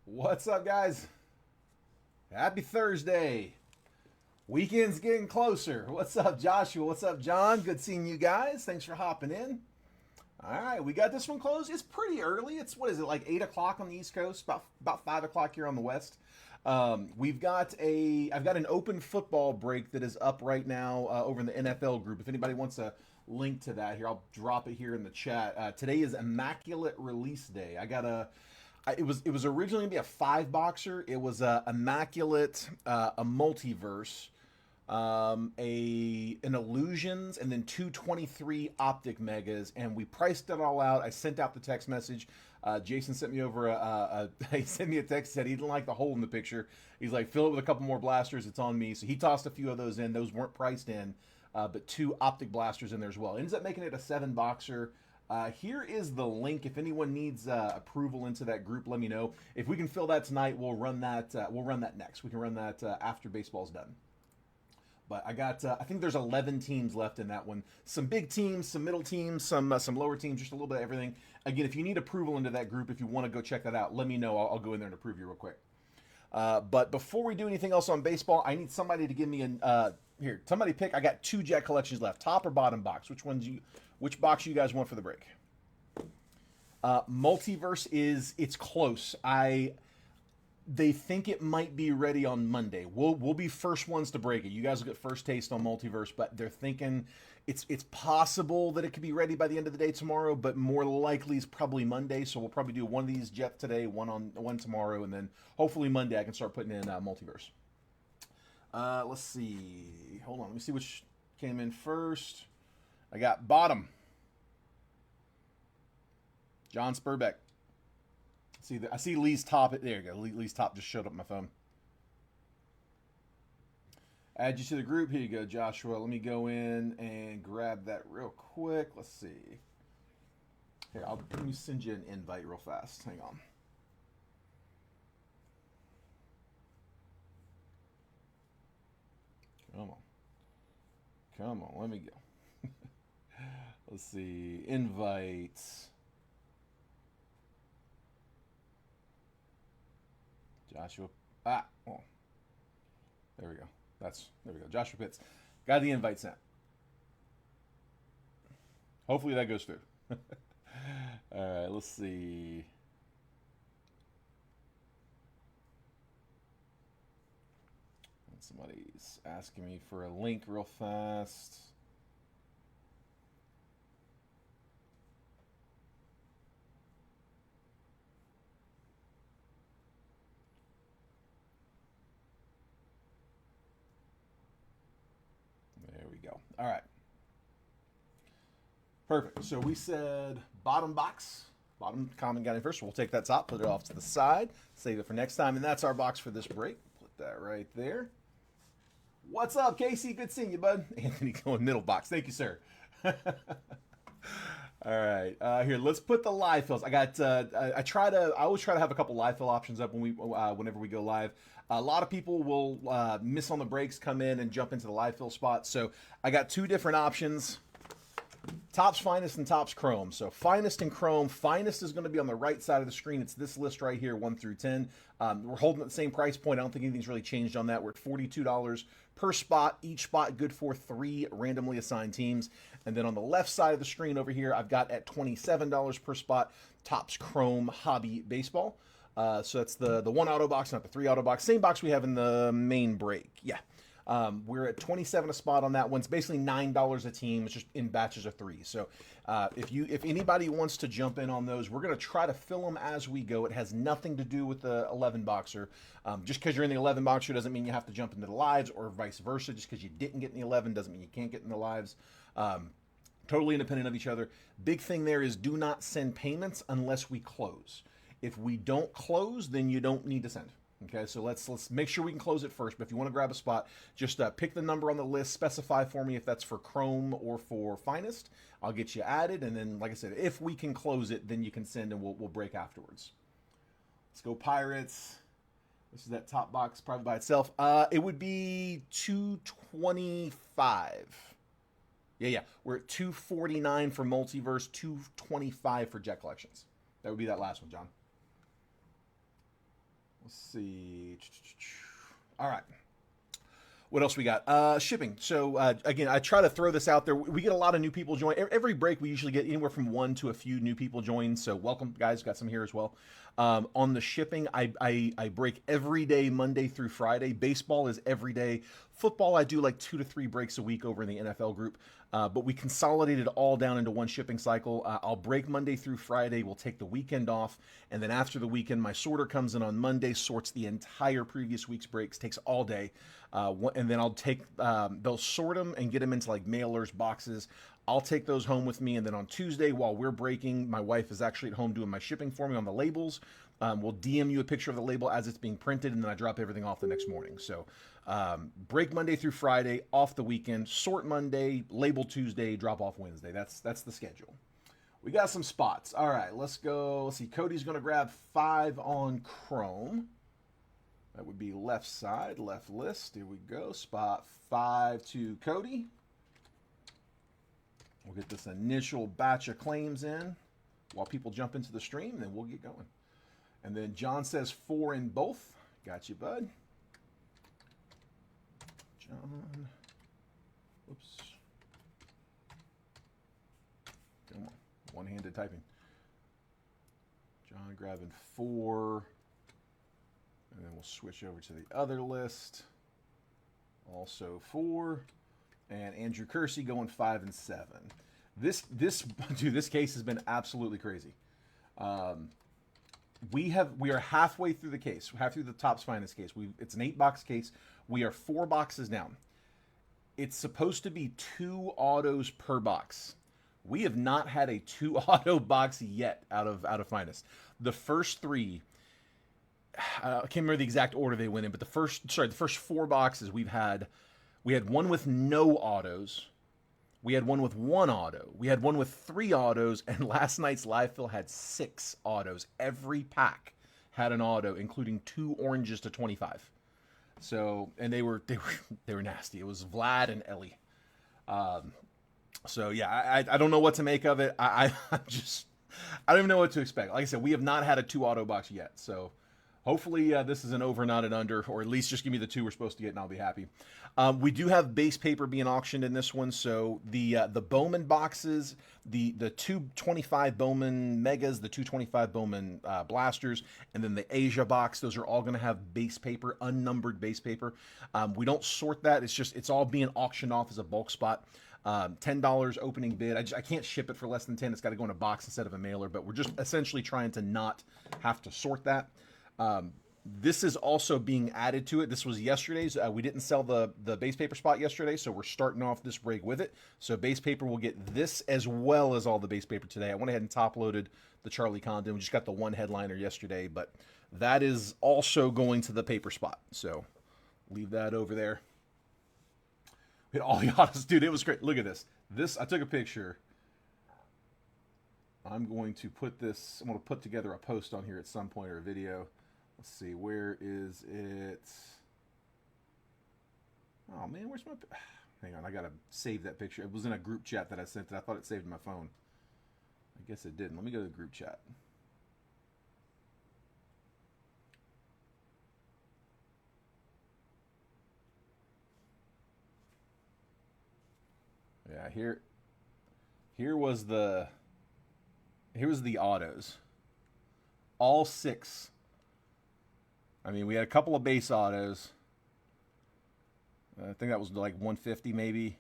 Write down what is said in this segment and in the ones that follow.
What's up, guys? Happy Thursday. Weekend's getting closer. What's up, Joshua? What's up, John? Good seeing you guys. Thanks for hopping in. All right, we got this one closed. It's pretty early. It's what is it, like 8 o'clock on the East Coast, about 5 o'clock here on the West. I've got an open football break that is up right now over in the NFL group. If anybody wants a link to that, here I'll drop it here in the chat. Today is Immaculate Release Day. It was originally gonna be a five boxer. It was a immaculate, a multiverse, a an illusions, and then 223 optic megas, and we priced it all out. I sent out the text message. Jason sent me over he sent me a text, said he didn't like the hole in the picture. He's like, fill it with a couple more blasters. It's on me. So he tossed a few of those in. Those weren't priced in, but two optic blasters in there as well. Ends up making it a seven boxer. Here is the link. If anyone needs approval into that group, let me know. If we can fill that tonight, we'll run that. We'll run that next. We can run that after baseball's done. But I think there's 11 teams left in that one. Some big teams, some middle teams, some lower teams, just a little bit of everything. Again, if you need approval into that group, if you want to go check that out, let me know. I'll go in there and approve you real quick. But before we do anything else on baseball, I need somebody to give me here. Somebody pick. I got two Jet collections left. Top or bottom box? Which box you guys want for the break? Multiverse it's close. They think it might be ready on Monday. We'll be first ones to break it. You guys will get first taste on Multiverse, but they're thinking it's possible that it could be ready by the end of the day tomorrow, but more likely is probably Monday. So we'll probably do one of these Jets today, one tomorrow, and then hopefully Monday I can start putting in Multiverse. Let's see. Hold on. Let me see which came in first. I got bottom. John Spurbeck. I see Lee's top. There you go. Lee's top just showed up on my phone. Add you to the group. Here you go, Joshua. Let me go in and grab that real quick. Let's see. Here, let me send you an invite real fast. Hang on. Come on. Let me go. Let's see. Invites. Joshua. Oh. There we go. There we go. Joshua Pitts. Got the invite sent. Hopefully that goes through. All right, let's see. Somebody's asking me for a link real fast. There we go. All right. Perfect. So we said bottom box. Bottom common got in first. So we'll take that top, put it off to the side, save it for next time. And that's our box for this break. Put that right there. What's up, Casey? Good seeing you, bud. Anthony going middle box. Thank you, sir. All right, here. Let's put the live fills. I always try to have a couple live fill options up whenever we go live. A lot of people will miss on the breaks, come in and jump into the live fill spot. So I got two different options. Topps Finest and Topps Chrome. So Finest and Chrome. Finest is going to be on the right side of the screen. It's this list right here, 1 through 10. We're holding at the same price point. I don't think anything's really changed on that. We're at $42 per spot. Each spot good for 3 randomly assigned teams. And then on the left side of the screen over here, I've got at $27 per spot, Topps Chrome Hobby Baseball. So that's the one auto box, not the 3 auto box. Same box we have in the main break. Yeah. We're at $27 a spot on that one. It's basically $9 a team. It's just in batches of 3. So if anybody wants to jump in on those, we're going to try to fill them as we go. It has nothing to do with the 11 boxer. Just because you're in the 11 boxer doesn't mean you have to jump into the lives, or vice versa. Just because you didn't get in the 11 doesn't mean you can't get in the lives. Totally independent of each other. Big thing there is do not send payments unless we close. If we don't close, then you don't need to send. Okay, so let's make sure we can close it first. But if you want to grab a spot, just pick the number on the list, specify for me if that's for Chrome or for Finest. I'll get you added, and then, like I said, if we can close it, then you can send, and we'll break afterwards. Let's go Pirates. This is that top box, probably by itself. It would be $225. Yeah. We're at $249 for Multiverse, $225 for Jet Collections. That would be that last one, John. Let's see. All right. What else we got? Shipping. So again, I try to throw this out there. We get a lot of new people join. Every break, we usually get anywhere from 1 to a few new people join. So welcome, guys. Got some here as well. On the shipping, I break every day, Monday through Friday. Baseball is every day. Football, I do like 2 to 3 breaks a week over in the NFL group. But we consolidated all down into one shipping cycle. I'll break Monday through Friday. We'll take the weekend off. And then after the weekend, my sorter comes in on Monday, sorts the entire previous week's breaks, takes all day. And then I'll take, they'll sort them and get them into like mailers, boxes. I'll take those home with me. And then on Tuesday, while we're breaking, my wife is actually at home doing my shipping for me on the labels. We'll DM you a picture of the label as it's being printed, and then I drop everything off the next morning. So break Monday through Friday, off the weekend, sort Monday, label Tuesday, drop off Wednesday. That's the schedule. We got some spots. All right, let's go. Let's see. Cody's going to grab 5 on Chrome. That would be left side, left list. Here we go. Spot 5 to Cody. We'll get this initial batch of claims in while people jump into the stream, and then we'll get going. And then John says 4 in both. Got you, bud. John. Whoops. Come on. One-handed typing. John grabbing 4. And then we'll switch over to the other list. Also 4. And Andrew Kersey going 5 and 7. This case has been absolutely crazy. We are halfway through the case, halfway through the Topps Finest case. It's an 8-box case. We are 4 boxes down. It's supposed to be 2 autos per box. We have not had a 2 auto box yet out of Finest. The first 3, I can't remember the exact order they went in, but the first 4 boxes we had one with no autos. We had one with 1 auto. We had one with 3 autos, and last night's live fill had 6 autos. Every pack had an auto, including 2 oranges to 25. So, and they were nasty. It was Vlad and Ellie. So yeah, I don't know what to make of it. I don't even know what to expect. Like I said, we have not had a 2 auto box yet. So hopefully this is an over, not an under, or at least just give me the 2 we're supposed to get, and I'll be happy. We do have base paper being auctioned in this one. So the Bowman boxes, the 225 Bowman Megas, the 225 Bowman Blasters, and then the Asia box, those are all going to have base paper, unnumbered base paper. We don't sort that. It's all being auctioned off as a bulk spot. $10 opening bid. I can't ship it for less than 10. It's got to go in a box instead of a mailer, but we're just essentially trying to not have to sort that. This is also being added to it. This was yesterday's. We didn't sell the base paper spot yesterday, so we're starting off this break with it. So base paper will get this as well as all the base paper today. I went ahead and top-loaded the Charlie Condon. We just got the 1 headliner yesterday, but that is also going to the paper spot. So leave that over there. We had all the autos. Dude, it was great. Look at this. I took a picture. I'm going to put together a post on here at some point, or a video. Let's see, where is it? Oh man, where's my... Hang on, I gotta save that picture. It was in a group chat that I sent it. I thought it saved my phone. I guess it didn't. Let me go to the group chat. Yeah, here was the autos. All 6. I mean, we had a couple of base autos. I think that was like 150 maybe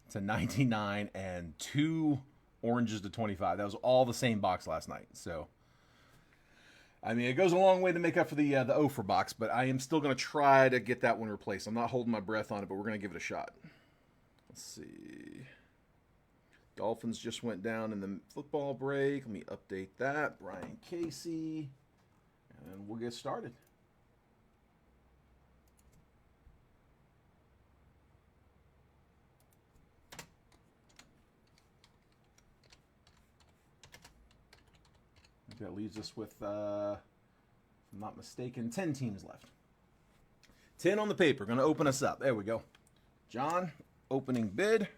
to 99, and 2 oranges to 25. That was all the same box last night. So, I mean, it goes a long way to make up for the Ofer box, but I am still going to try to get that one replaced. I'm not holding my breath on it, but we're going to give it a shot. Let's see. Dolphins just went down in the football break. Let me update that. Brian Casey. And we'll get started. That leaves us with, if I'm not mistaken, 10 teams left. 10 on the paper. Going to open us up. There we go. John, opening bid.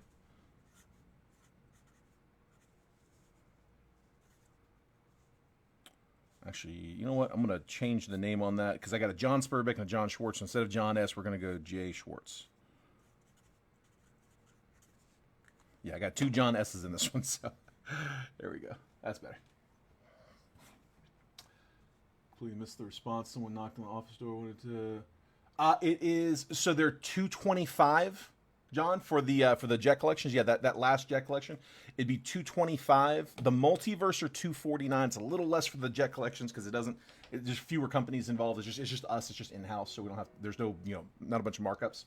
Actually, you know what? I'm going to change the name on that because I got a John Spurbeck and a John Schwartz. Instead of John S., we're going to go J. Schwartz. Yeah, I got 2 John S's in this one, so there we go. That's better. Please missed the response. Someone knocked on the office door. Wanted to. It is so they're $225, John, for the jet collections. Yeah, that last jet collection, it'd be $225. The multiverse are $249. It's a little less for the jet collections because there's fewer companies involved. It's just us. It's just in house, so we don't have. There's no not a bunch of markups,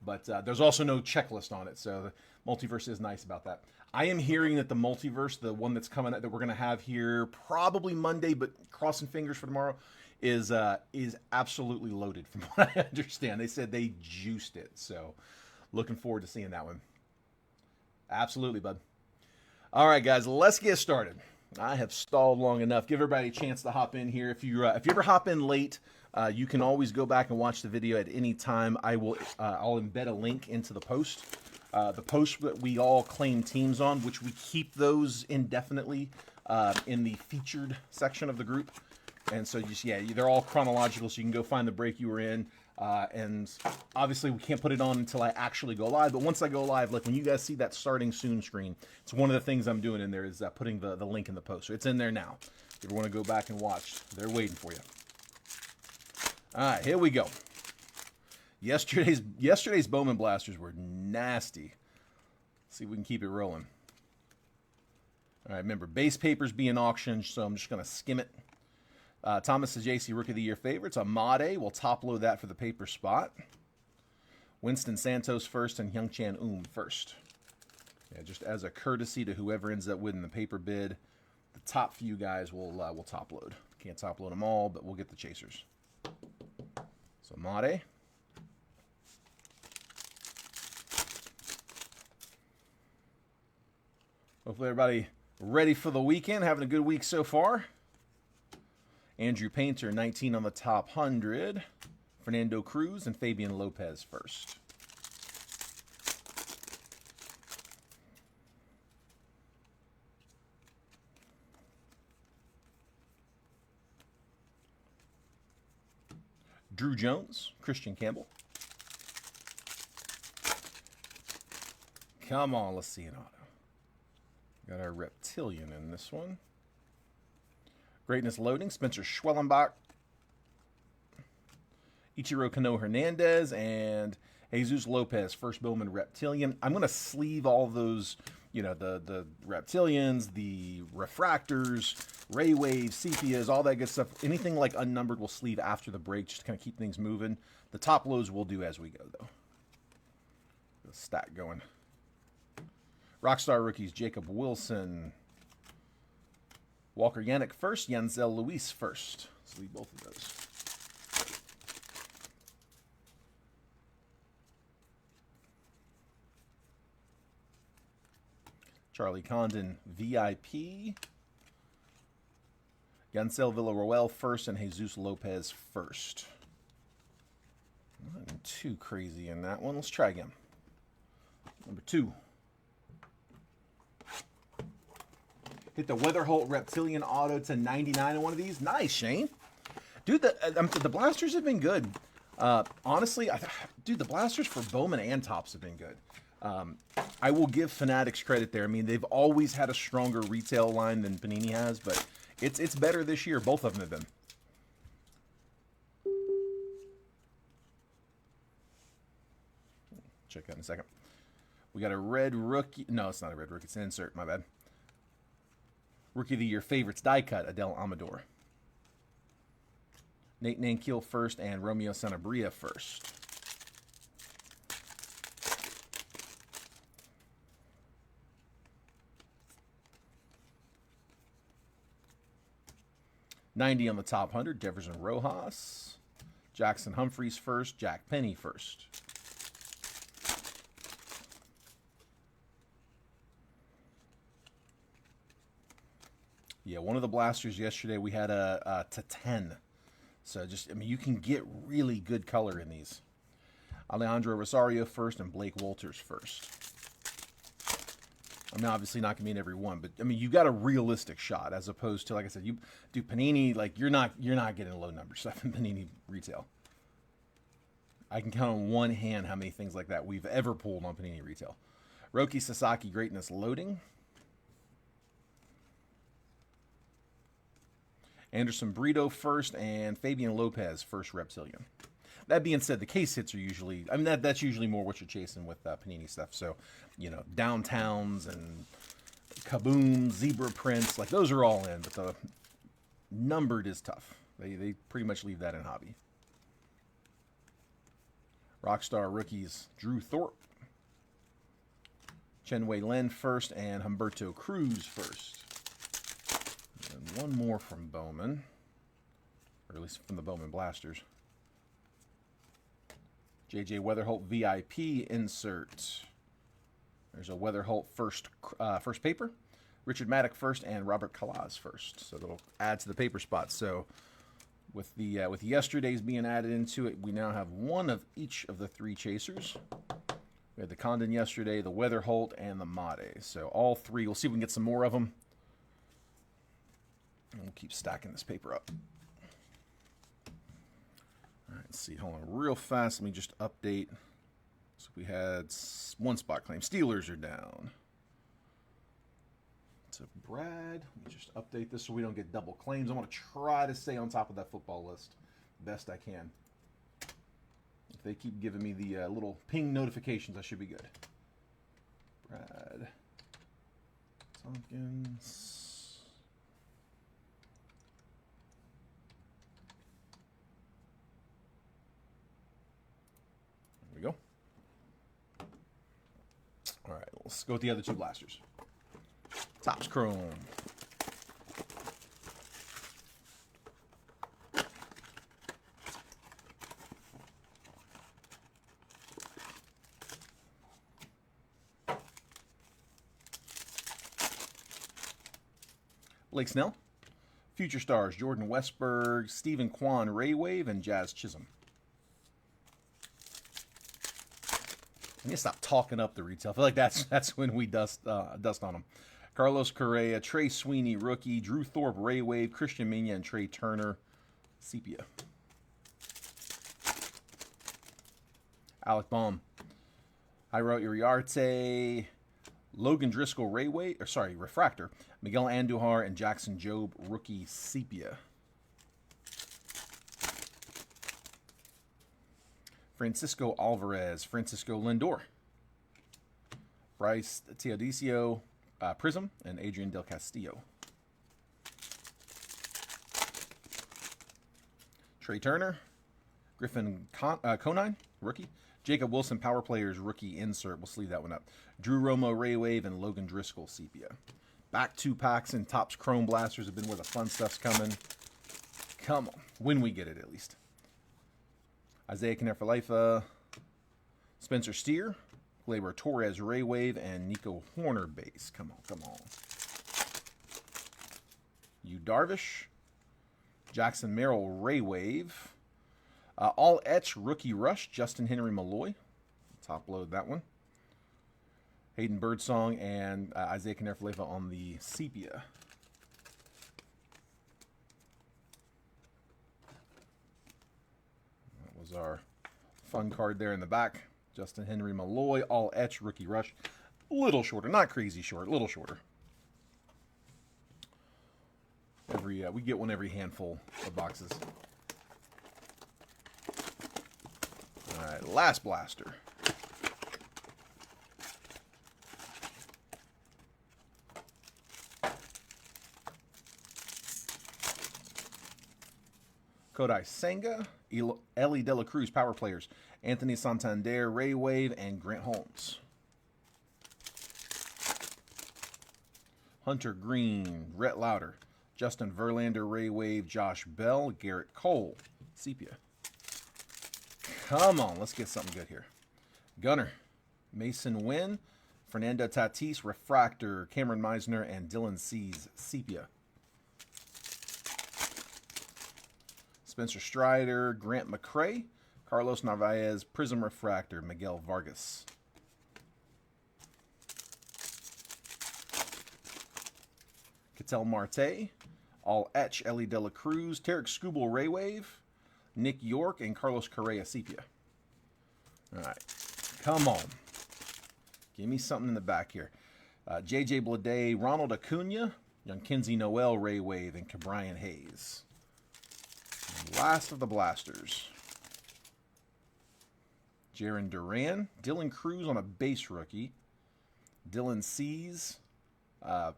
but there's also no checklist on it. So the multiverse is nice about that. I am hearing that the multiverse, the one that's coming that we're going to have here probably Monday, but crossing fingers for tomorrow, is absolutely loaded from what I understand. They said they juiced it, so looking forward to seeing that one. Absolutely, bud. All right, guys, let's get started. I have stalled long enough. Give everybody a chance to hop in here. If you ever hop in late, you can always go back and watch the video at any time. I'll embed a link into the post. The post that we all claim teams on, which we keep those indefinitely in the featured section of the group. And so they're all chronological, so you can go find the break you were in. And obviously we can't put it on until I actually go live. But once I go live, like when you guys see that starting soon screen, it's one of the things I'm doing in there is putting the link in the post. So it's in there now. If you want to go back and watch, they're waiting for you. All right, here we go. Yesterday's Bowman Blasters were nasty. Let's see if we can keep it rolling. All right, remember, base paper's being auctioned, so I'm just going to skim it. Thomas Sajaci, Rookie of the Year favorites. Amade, we'll top load that for the paper spot. Winston Santos first and Hyung-Chan first. Yeah, just as a courtesy to whoever ends up winning the paper bid, the top few guys will top load. Can't top load them all, but we'll get the chasers. So Amade. Hopefully everybody ready for the weekend, having a good week so far. Andrew Painter, 19 on the top 100. Fernando Cruz and Fabian Lopez first. Drew Jones, Christian Campbell. Come on, let's see an auto. Got our Reptilian in this one. Greatness loading, Spencer Schwellenbach, Ichiro Kano Hernandez, and Jesus Lopez, first Bowman Reptilian. I'm going to sleeve all those, the Reptilians, the Refractors, Ray Waves, Sepias, all that good stuff. Anything like unnumbered will sleeve after the break, just to kind of keep things moving. The top loads we'll do as we go, though. The stack going. Rockstar rookies, Jacob Wilson. Walker Yannick first, Yanzel Luis first. Let's leave both of those. Charlie Condon, VIP. Yancel Villarroel first and Jesus Lopez first. Nothing too crazy in that one. Let's try again. Number 2. Hit the Weatherholt Reptilian auto to 99 in one of these. Nice, Shane. Dude, the blasters have been good. Honestly, dude, the blasters for Bowman and Topps have been good. I will give Fanatics credit there. I mean, they've always had a stronger retail line than Panini has, but it's better this year. Both of them have been. Check that in a second. We got a red rookie. No, it's not a red rookie. It's an insert. My bad. Rookie of the Year favorites, die cut, Adel Amador. Nate Nankiel first and Romeo Sanabria first. $90 on the top 100, Jefferson Rojas. Jackson Humphreys first, Jack Penny first. Yeah, one of the blasters yesterday, we had a to 10. So you can get really good color in these. Alejandro Rosario first and Blake Walters first. I mean, obviously not gonna be in every one, but I mean, you got a realistic shot as opposed to, like I said, you do Panini. Like you're not getting a low number stuff in Panini retail. I can count on one hand how many things like that we've ever pulled on Panini retail. Roki Sasaki Greatness loading. Anderson Brito first and Fabian Lopez first Reptilian. That being said, the case hits are usually, I mean, that's usually more what you're chasing with Panini stuff. So, you know, Downtowns and Kaboom, Zebra Prints, like those are all in, but the numbered is tough. They pretty much leave that in hobby. Rockstar rookies, Drew Thorpe, Chenwei Lin first, and Humberto Cruz first. And one more from Bowman, or at least from the Bowman Blasters. J.J. Weatherholt VIP insert. There's a Weatherholt first paper. Richard Maddock first and Robert Calaz first. So that'll add to the paper spots. So with yesterday's being added into it, we now have one of each of the three chasers. We had the Condon yesterday, the Weatherholt, and the Made. So all three. We'll see if we can get some more of them. And we'll keep stacking this paper up. All right, let's see. Hold on real fast. Let me just update. So we had one spot claim. Steelers are down. To Brad. Let me just update this so we don't get double claims. I want to try to stay on top of that football list best I can. If they keep giving me the little ping notifications, I should be good. Brad Tompkins. There we go. All right, let's go with the other two blasters. Topps Chrome. Blake Snell. Future Stars, Jordan Westberg, Stephen Kwan, Ray Wave, and Jazz Chisholm. I need to stop talking up the retail. I feel like that's when we dust on them. Carlos Correa, Trey Sweeney, rookie, Drew Thorpe, Ray Wave, Christian Mina, and Trey Turner, sepia. Alec Baum, Jairo Iriarte, Logan Driscoll, Ray Wave, refractor, Miguel Andujar, and Jackson Jobe, rookie, sepia. Francisco Alvarez, Francisco Lindor, Bryce Teodosio, Prism, and Adrian Del Castillo. Trey Turner, Griffin Conine, rookie. Jacob Wilson, Power Players, rookie insert. We'll sleeve that one up. Drew Romo, Ray Wave, and Logan Driscoll, sepia. Back 2 packs and Topps Chrome Blasters have been where the fun stuff's coming. Come on. When we get it, at least. Isaiah Kiner-Falefa, Spencer Steer, Gleyber Torres, Ray Wave, and Nico Horner base. Come on, come on. Yu Darvish, Jackson Merrill, Ray Wave. All Etch, Rookie Rush, Justin Henry Malloy. Top load that one. Hayden Birdsong and Isaiah Kiner-Falefa on the sepia. That was our fun card there in the back. Justin Henry Malloy, all etch, Rookie Rush. A little shorter, not crazy short, a little shorter. We get one every handful of boxes. All right, last blaster. Kodai Senga, Ellie De La Cruz, Power Players, Anthony Santander, Ray Wave, and Grant Holmes. Hunter Green, Rhett Lauder, Justin Verlander, Ray Wave, Josh Bell, Garrett Cole, sepia. Come on, let's get something good here. Gunner, Mason Wynn, Fernando Tatis, Refractor, Cameron Meisner, and Dylan Cease, sepia. Spencer Strider, Grant McCray, Carlos Narvaez, Prism Refractor, Miguel Vargas. Ketel Marte, all etch Ellie De La Cruz, Tarek Skubal Ray Wave, Nick York, and Carlos Correa Sepia. All right, come on. Give me something in the back here. J.J. Bleday, Ronald Acuna, young Kinsey Noel Ray Wave, and Ke'Bryan Hayes. And last of the blasters. Jarren Duran, Dylan Cruz on a base rookie, Dylan Cease,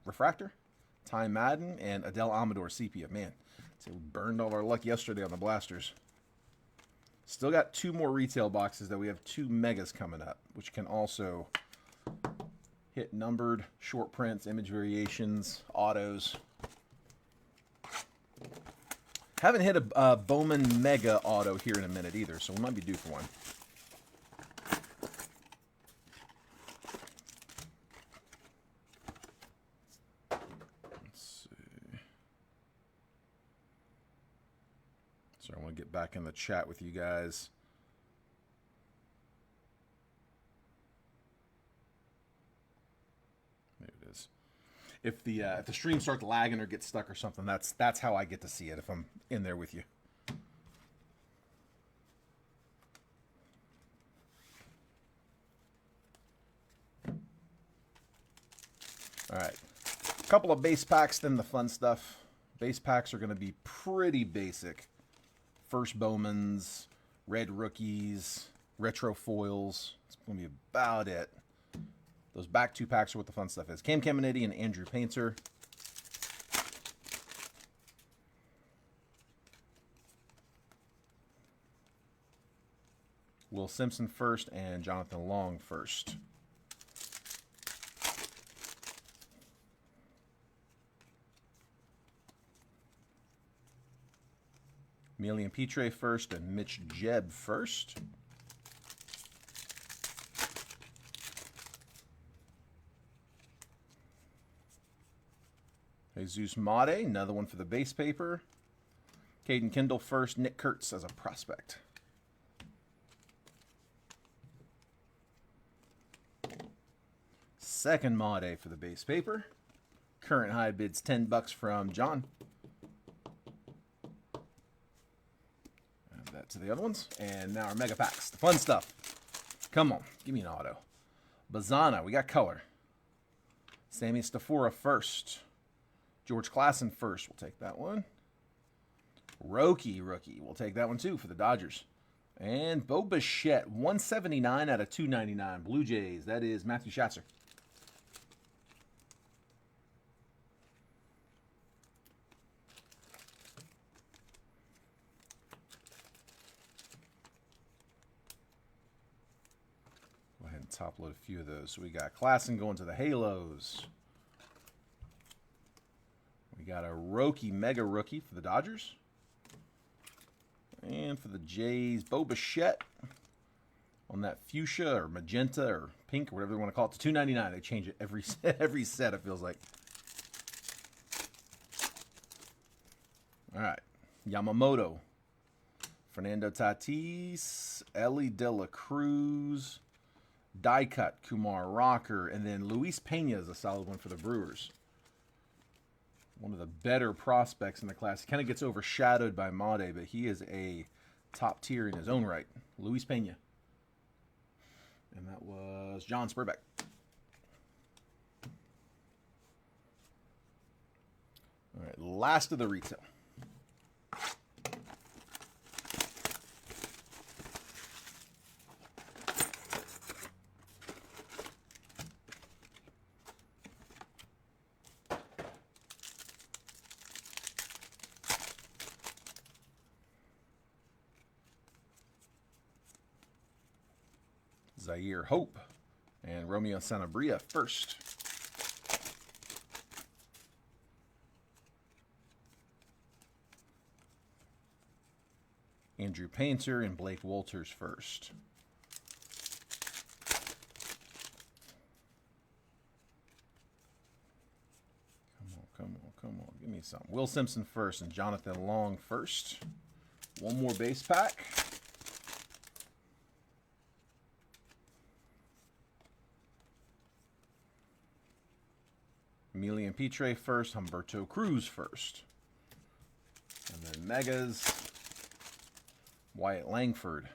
refractor, Ty Madden, and Adele Amador Sepia. Man, so we burned all our luck yesterday on the blasters. Still got 2 more retail boxes that we have 2 megas coming up, which can also hit numbered, short prints, image variations, autos. Haven't hit a Bowman Mega auto here in a minute either, so we might be due for one. Let's see. So I want to get back in the chat with you guys. If the stream starts lagging or gets stuck or something, that's how I get to see it if I'm in there with you. All right, a couple of base packs, then the fun stuff. Base packs are going to be pretty basic. First Bowmans, red rookies, retro foils. It's going to be about it. Those back 2 packs are what the fun stuff is. Cam Caminiti and Andrew Painter. Will Simpson first and Jonathan Long first. Emilian Pitre first and Mitch Jebb first. Jesus Mate, another one for the base paper. Caden Kindle first, Nick Kurtz as a prospect. Second Mate for the base paper. Current high bids $10 from John. Add that to the other ones. And now our mega packs, the fun stuff. Come on, give me an auto. Bazana, we got color. Sammy Stafora first. George Klassen first. We'll take that one. Roki rookie. We'll take that one too for the Dodgers. And Bo Bichette, 179 out of 299. Blue Jays. That is Matthew Schatzer. Go ahead and top load a few of those. So we got Klassen going to the Halos. We got a Roki Mega Rookie for the Dodgers. And for the Jays, Bo Bichette on that fuchsia or magenta or pink or whatever they want to call it to $2.99. They change it every set, it feels like. All right. Yamamoto. Fernando Tatis. Ellie De La Cruz. Die cut. Kumar Rocker. And then Luis Pena is a solid one for the Brewers. One of the better prospects in the class. He kind of gets overshadowed by Made, but he is a top tier in his own right. Luis Pena. And that was John Spurbeck. All right, last of the retail. Zaire Hope and Romeo Sanabria first. Andrew Painter and Blake Walters first. Come on. Give me some. Will Simpson first and Jonathan Long first. One more base pack. Emilian Pitre first. Humberto Cruz first. And then Megas. Wyatt Langford.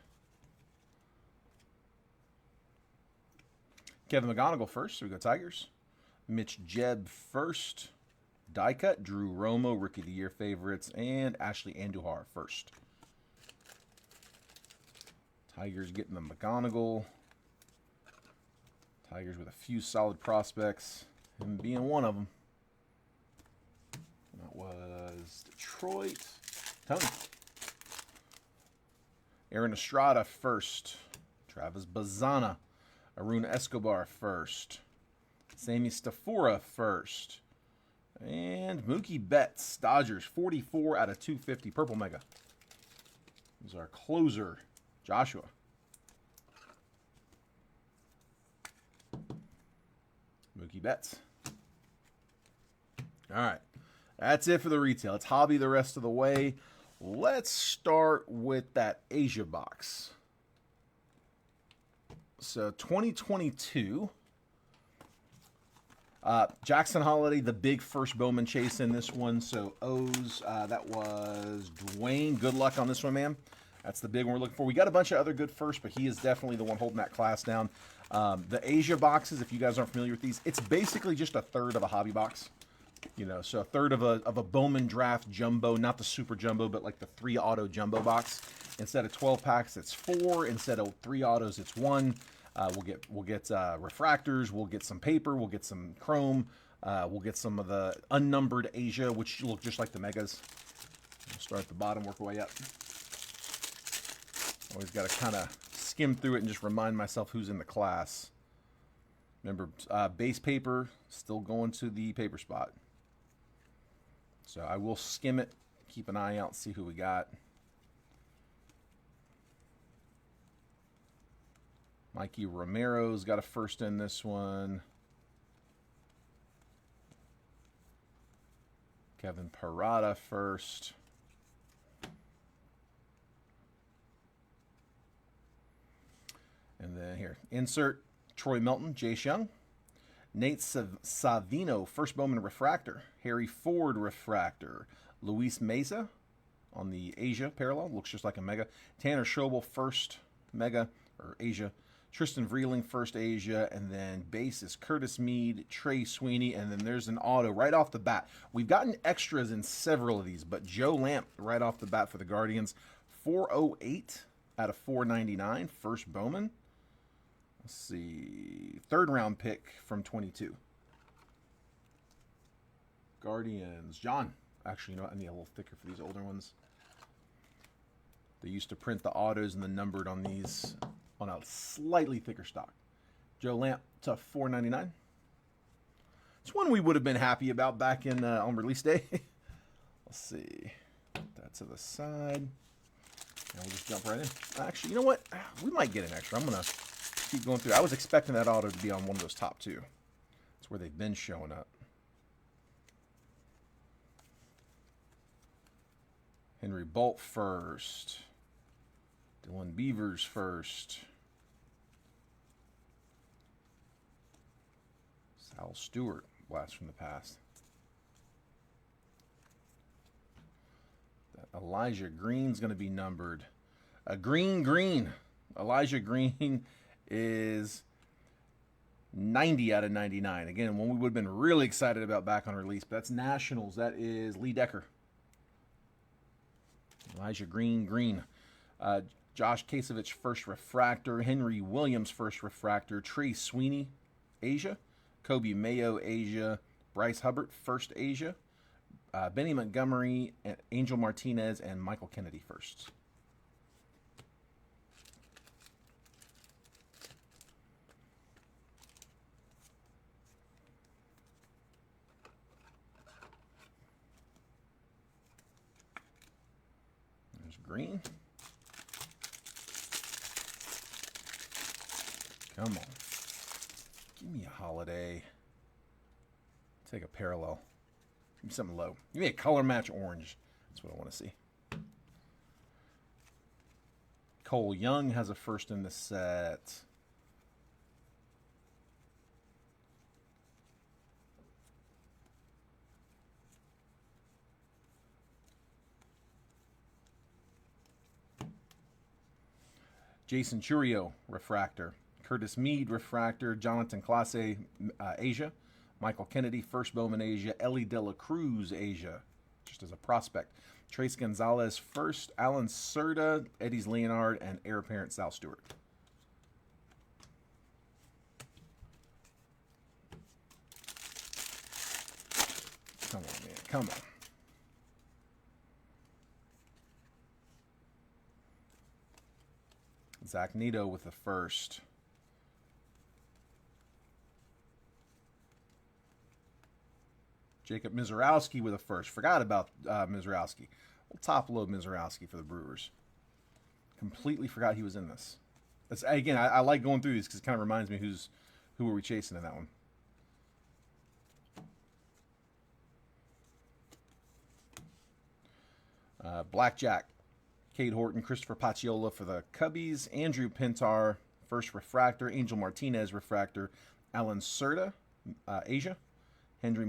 Kevin McGonigal first. So we go Tigers. Mitch Jebb first. Die cut. Drew Romo, Rookie of the Year favorites. And Ashley Andujar first. Tigers getting the McGonigal. Tigers with a few solid prospects. Him being one of them. That was Detroit. Tony. Aaron Estrada first. Travis Bazana. Arun Escobar first. Sammy Stafura first. And Mookie Betts, Dodgers, 44 out of 250. Purple Mega. Here's our closer, Joshua. Mookie Betts. All right. That's it for the retail. Let's hobby the rest of the way. Let's start with that Asia box. So 2022. Jackson Holiday, the big first Bowman chase in this one. So O's, that was Dwayne. Good luck on this one, man. That's the big one we're looking for. We got a bunch of other good firsts, but he is definitely the one holding that class down. The Asia boxes, if you guys aren't familiar with these, it's basically just a third of a hobby box. You know, so a third of a Bowman draft jumbo, not the super jumbo, but like the 3 auto jumbo box. Instead of 12 packs, it's 4. Instead of 3 autos, it's 1. We'll get refractors. We'll get some paper. We'll get some chrome. We'll get some of the unnumbered Asia, which look just like the megas. We'll start at the bottom, work our way up. Always got to kind of skim through it and just remind myself who's in the class. Remember, base paper still going to the paper spot. So I will skim it, keep an eye out, see who we got. Mikey Romero's got a first in this one. Kevin Parada first. And then here, insert Troy Melton, Jace Young. Nate Savino, first Bowman refractor. Harry Ford refractor. Luis Meza on the Asia parallel, looks just like a mega. Tanner Schobel, first mega or Asia. Tristan Vreeling, first Asia, and then base is Curtis Mead, Trey Sweeney, and then there's an auto right off the bat. We've gotten extras in several of these, but Joe Lamp right off the bat for the Guardians. 408 out of 499, first Bowman. Let's see, third round pick from 22. Guardians, John. Actually, you know what? I need a little thicker for these older ones. They used to print the autos and the numbered on these on a slightly thicker stock. Joe Lamp to $4.99. It's one we would have been happy about back in on release day. Let's see. Put that to the side. And we'll just jump right in. Actually, you know what? We might get an extra. I'm going to keep going through. I was expecting that auto to be on one of those top 2. That's where they've been showing up. Henry Bolt first. Dylan Beavers first. Sal Stewart, blast from the past. That Elijah Green's going to be numbered. A green. Elijah Green is 90 out of 99. Again, one we would have been really excited about back on release, but that's Nationals. That is Lee Decker. Elijah Green. Josh Kasevich, first refractor. Henry Williams, first refractor. Trey Sweeney, Asia. Kobe Mayo, Asia. Bryce Hubbard, first Asia. Benny Montgomery, Angel Martinez, and Michael Kennedy, first. There's Green. Come on. Give me a holiday. Take a parallel. Give me something low. Give me a color match orange. That's what I want to see. Cole Young has a first in the set. Jason Churio, refractor. Curtis Mead, refractor. Jonathan Clase, Asia. Michael Kennedy, first Bowman, Asia. Ellie De La Cruz, Asia, just as a prospect. Trace Gonzalez, first. Alan Serta, Eddie's Leonard, and heir apparent Sal Stewart. Come on, man. Come on. Zach Neto with the first. Jacob Mizorowski with a first. Forgot about Mizorowski. We'll top load Mizorowski for the Brewers. Completely forgot he was in this. That's, again, I like going through these because it kind of reminds me who were we chasing in that one. Blackjack. Cade Horton, Christopher Pacciola for the Cubbies. Andrew Pintar, first refractor. Angel Martinez, refractor. Alan Serta, Asia. Henry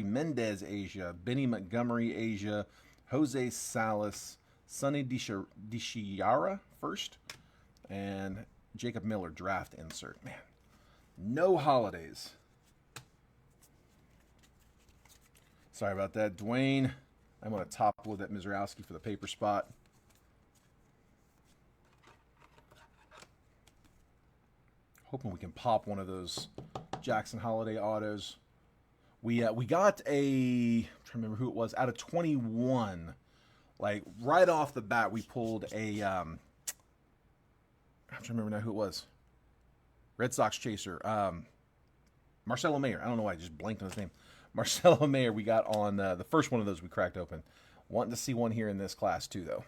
Mendez, Asia. Benny Montgomery, Asia. Jose Salas. Sonny DiChiara, first. And Jacob Miller, draft insert. Man, no holidays. Sorry about that, Dwayne. I'm going to top load that Mizorowski for the paper spot. Hoping we can pop one of those Jackson Holiday autos. We got a, I'm trying to remember who it was, out of 21. Like right off the bat, we pulled a, I'm trying to remember now who it was. Red Sox chaser, Marcelo Mayer. I don't know why I just blanked on his name. Marcelo Mayer. We got on the first one of those we cracked open. Wanting to see one here in this class too, though.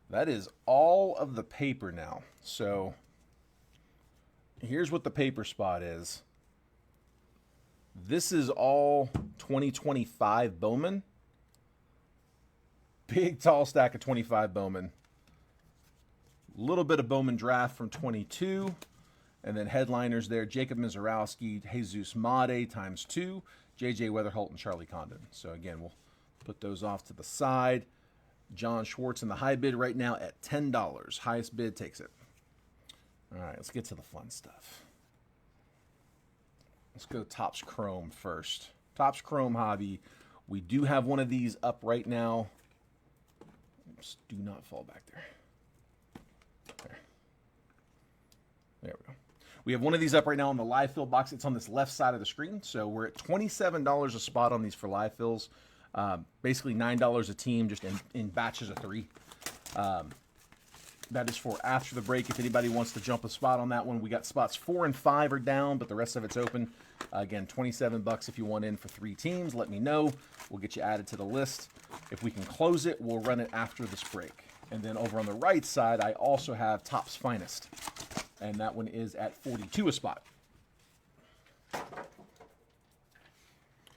That is all of the paper now. So here's what the paper spot is. This is all 2025 Bowman. Big tall stack of 25 Bowman. Little bit of Bowman draft from 22. And then headliners there. Jacob Mizorowski, Jesus Made times 2. J.J. Weatherholt and Charlie Condon. So again, we'll put those off to the side. John Schwartz in the high bid right now at $10. Highest bid takes it. All right, let's get to the fun stuff. Let's go Topps Chrome first. Topps Chrome Hobby. We do have one of these up right now. Oops, do not fall back there. There we go. We have one of these up right now on the live fill box. It's on this left side of the screen. So we're at $27 a spot on these for live fills. Basically $9 a team, just in batches of 3. That is for after the break. If anybody wants to jump a spot on that one, we got spots 4 and 5 are down, but the rest of it's open. Again, $27 if you want in for 3 teams. Let me know. We'll get you added to the list. If we can close it, we'll run it after this break. And then over on the right side, I also have Topps Finest. And that one is at $42 a spot.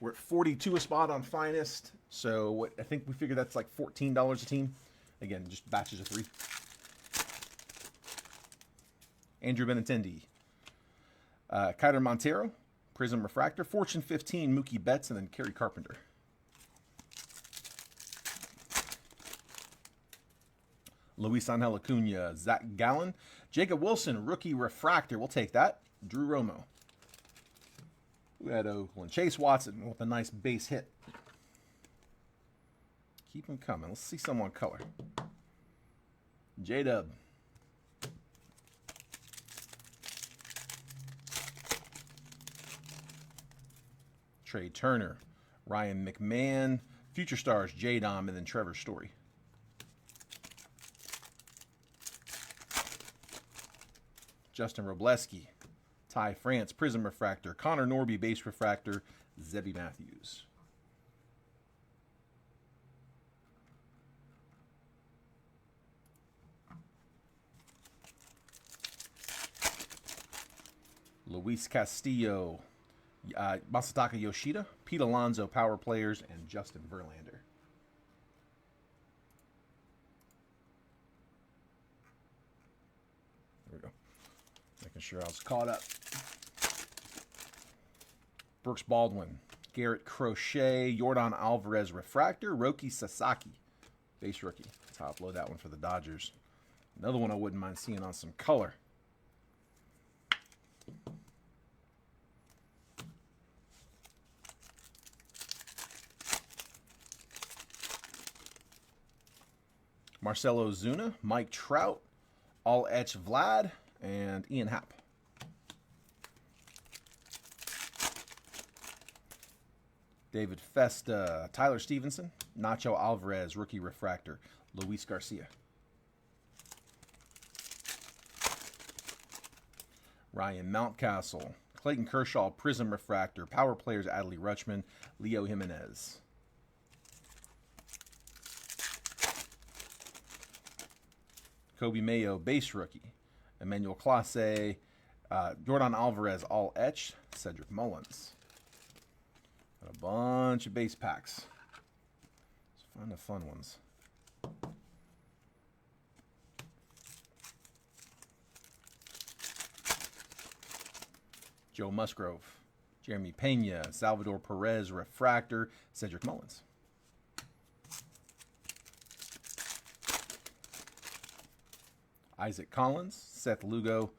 We're at $42 a spot on Finest. So I think we figure that's like $14 a team. Again, just batches of 3. Andrew Benintendi. Kyler Montero, Prism Refractor. Fortune 15, Mookie Betts, and then Kerry Carpenter. Luis Angel Acuna, Zach Gallen. Jacob Wilson, Rookie Refractor. We'll take that. Drew Romo. We had Oakland. Chase Watson with a nice base hit. Keep them coming. Let's see some on color. J-Dub. Trey Turner. Ryan McMahon. Future Stars, J-Dom, and then Trevor Story. Justin Robleski. Ty France, Prism Refractor. Connor Norby, Base Refractor. Zebby Matthews. Luis Castillo. Masataka Yoshida. Pete Alonso, Power Players. And Justin Verlander. There we go. Making sure I was caught up. Brooks Baldwin. Garrett Crochet, Yordan Alvarez Refractor, Roki Sasaki, base rookie. Top load that one for the Dodgers. Another one I wouldn't mind seeing on some color. Marcelo Zuna, Mike Trout, All Etch Vlad, and Ian Happ. David Festa, Tyler Stevenson, Nacho Alvarez, Rookie Refractor, Luis Garcia. Ryan Mountcastle, Clayton Kershaw, Prism Refractor, Power Players, Adley Rutschman, Leo Jimenez. Kobe Mayo, base rookie. Emmanuel Clase, Jordan Alvarez, all etched. Cedric Mullins. Got a bunch of base packs. Let's find the fun ones. Joe Musgrove, Jeremy Pena, Salvador Perez, Refractor, Cedric Mullins. Isaac Collins, Seth Lugo,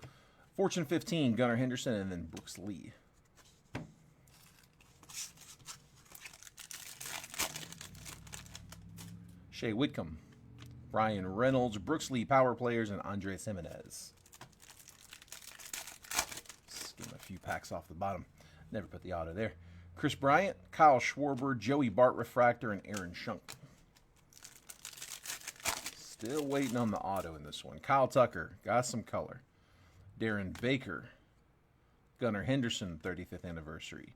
Fortune 15, Gunnar Henderson, and then Brooks Lee. Shea Whitcomb, Brian Reynolds, Brooks Lee, Power Players, and Andres Jimenez. Let's give him a few packs off the bottom. Never put the auto there. Chris Bryant, Kyle Schwarber, Joey Bart Refractor, and Aaron Shunk. Still waiting on the auto in this one. Kyle Tucker, got some color. Darren Baker, Gunnar Henderson, 35th anniversary.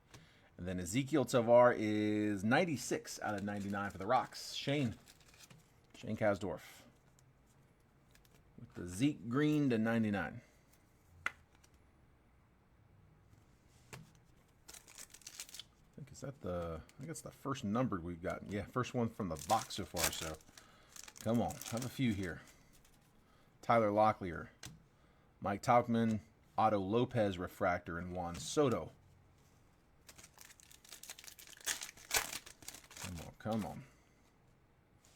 And then Ezekiel Tovar is 96 out of 99 for the Rocks. Shane Kasdorf. With the Zeke Green to 99. I think it's the first numbered we've gotten. Yeah, first one from the box so far, so come on, have a few here. Tyler Locklear, Mike Tauchman, Otto Lopez Refractor, and Juan Soto. Come on.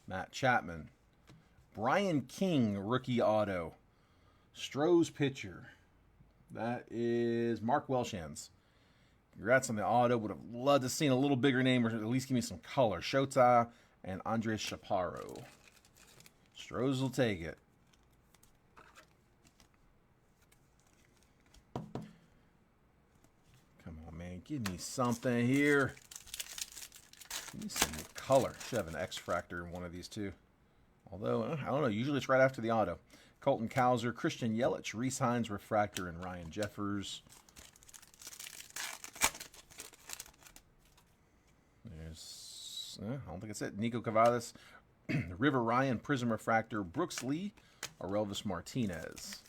Matt Chapman. Brian King, rookie auto. Stroh's pitcher. That is Mark Welshans. Congrats on the auto. Would have loved to have seen a little bigger name, or at least give me some color. Shota and Andres Chaparro. Strohs will take it. Come on, man. Give me something here. Give me some color. Should have an X-Fractor in one of these two. Although, I don't know. Usually it's right after the auto. Colton Cowser, Christian Yelich, Reese Hines Refractor, and Ryan Jeffers. There's, I don't think that's it. Nico Cavadas, River Ryan, Prism Refractor, Brooks Lee, Orelvis Martinez.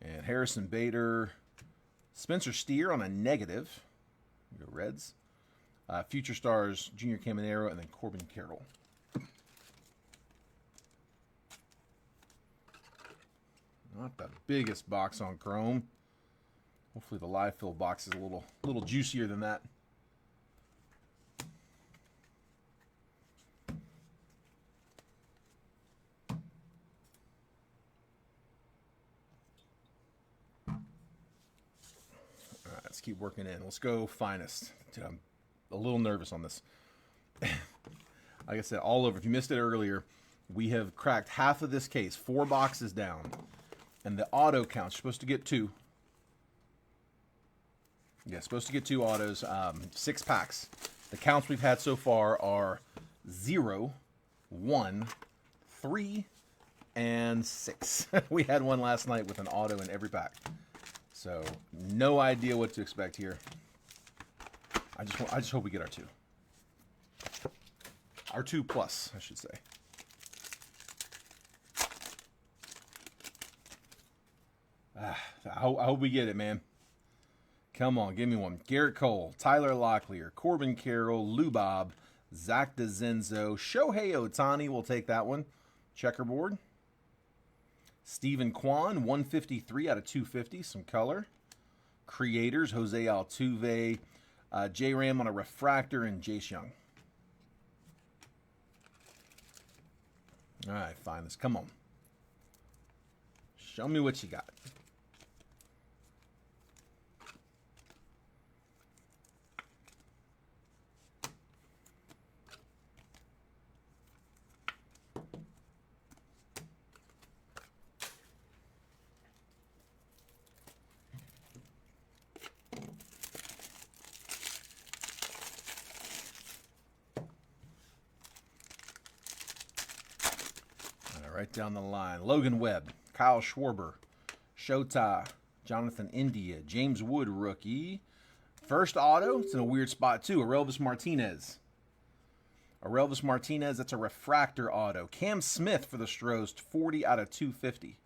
And Harrison Bader, Spencer Steer on a negative. Go Reds. Future Stars, Junior Caminero, and then Corbin Carroll. Not the biggest box on Chrome. Hopefully the live fill box is a little juicier than that. All right, let's keep working in. Let's go Finest. I'm a little nervous on this. Like I said, all over. If you missed it earlier, we have cracked half of this case, 4 boxes down. And the auto counts, you're supposed to get 2. Yeah, supposed to get 2 autos, 6 packs. The counts we've had so far are 0, 1, 3, and 6. We had one last night with an auto in every pack. So, no idea what to expect here. I just hope we get our 2. Our 2 plus, I should say. I hope we get it, man. Come on, give me one. Garrett Cole, Tyler Locklear, Corbin Carroll, Lou Bob, Zach DeZenzo, Shohei Ohtani, we'll take that one. Checkerboard. Stephen Kwan, 153 out of 250, some color. Creators, Jose Altuve, J-Ram on a refractor, and Jace Young. All right, finest. Come on. Show me what you got. Right down the line. Logan Webb, Kyle Schwarber, Shota, Jonathan India, James Wood rookie. First auto, it's in a weird spot too. Aurelvis Martinez. Aurelvis Martinez, that's a refractor auto. Cam Smith for the Stros, 40 out of 250.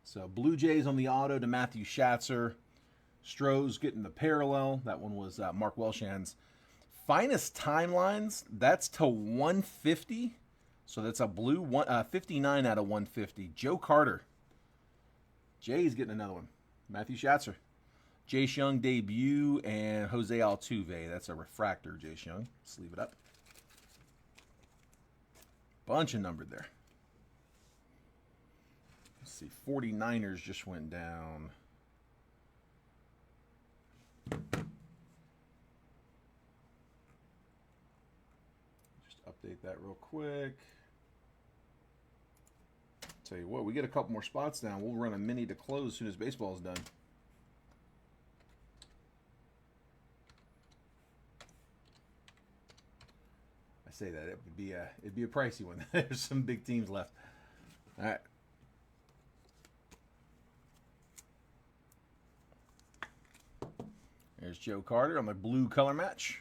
So Blue Jays on the auto to Matthew Schatzer. Stros getting the parallel. That one was Mark Welshan's. Finest timelines, that's to 150. So that's a blue 59 out of 150. Joe Carter. Jay's getting another one. Matthew Schatzer. Jace Young debut and Jose Altuve. That's a refractor, Jace Young. Sleeve it up. Bunch of numbered there. Let's see. 49ers just went down. Just update that real quick. Tell you what, we get a couple more spots down. We'll run a mini to close as soon as baseball is done. I say that it'd be a pricey one. There's some big teams left. All right. There's Joe Carter on the blue color match.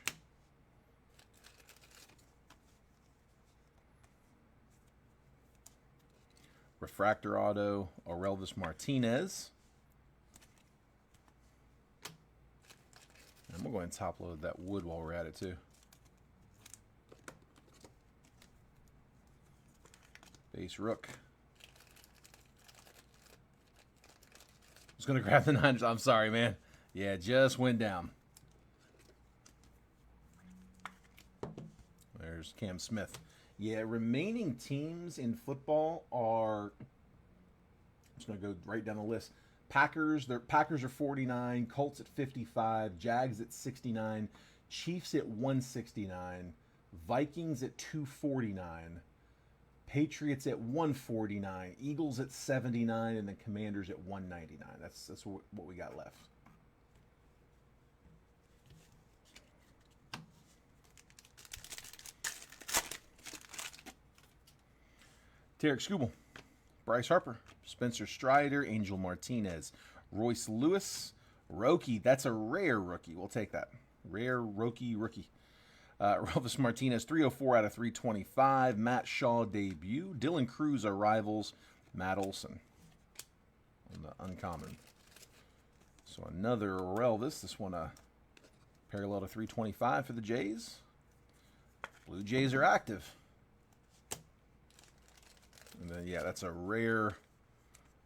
Refractor auto, Aurelvis Martinez. And we'll go ahead and top load that wood while we're at it too. Base Rook. I was going to grab the Niners. I'm sorry, man. Yeah, it just went down. There's Cam Smith. Yeah, remaining teams in football are, I'm just going to go right down the list. Packers are 49, Colts at 55, Jags at 69, Chiefs at 169, Vikings at 249, Patriots at 149, Eagles at 79, and then Commanders at 199. That's what we got left. Tarek Skubal, Bryce Harper, Spencer Strider, Angel Martinez, Royce Lewis, Roki. That's a rare rookie. We'll take that. Rare rookie. Aurelvis Martinez, 304 out of 325. Matt Shaw debut. Dylan Cruz, our rivals. Matt Olson on the uncommon. So another Aurelvis. This one a parallel to 325 for the Jays. Blue Jays are active. And then, yeah, that's a rare.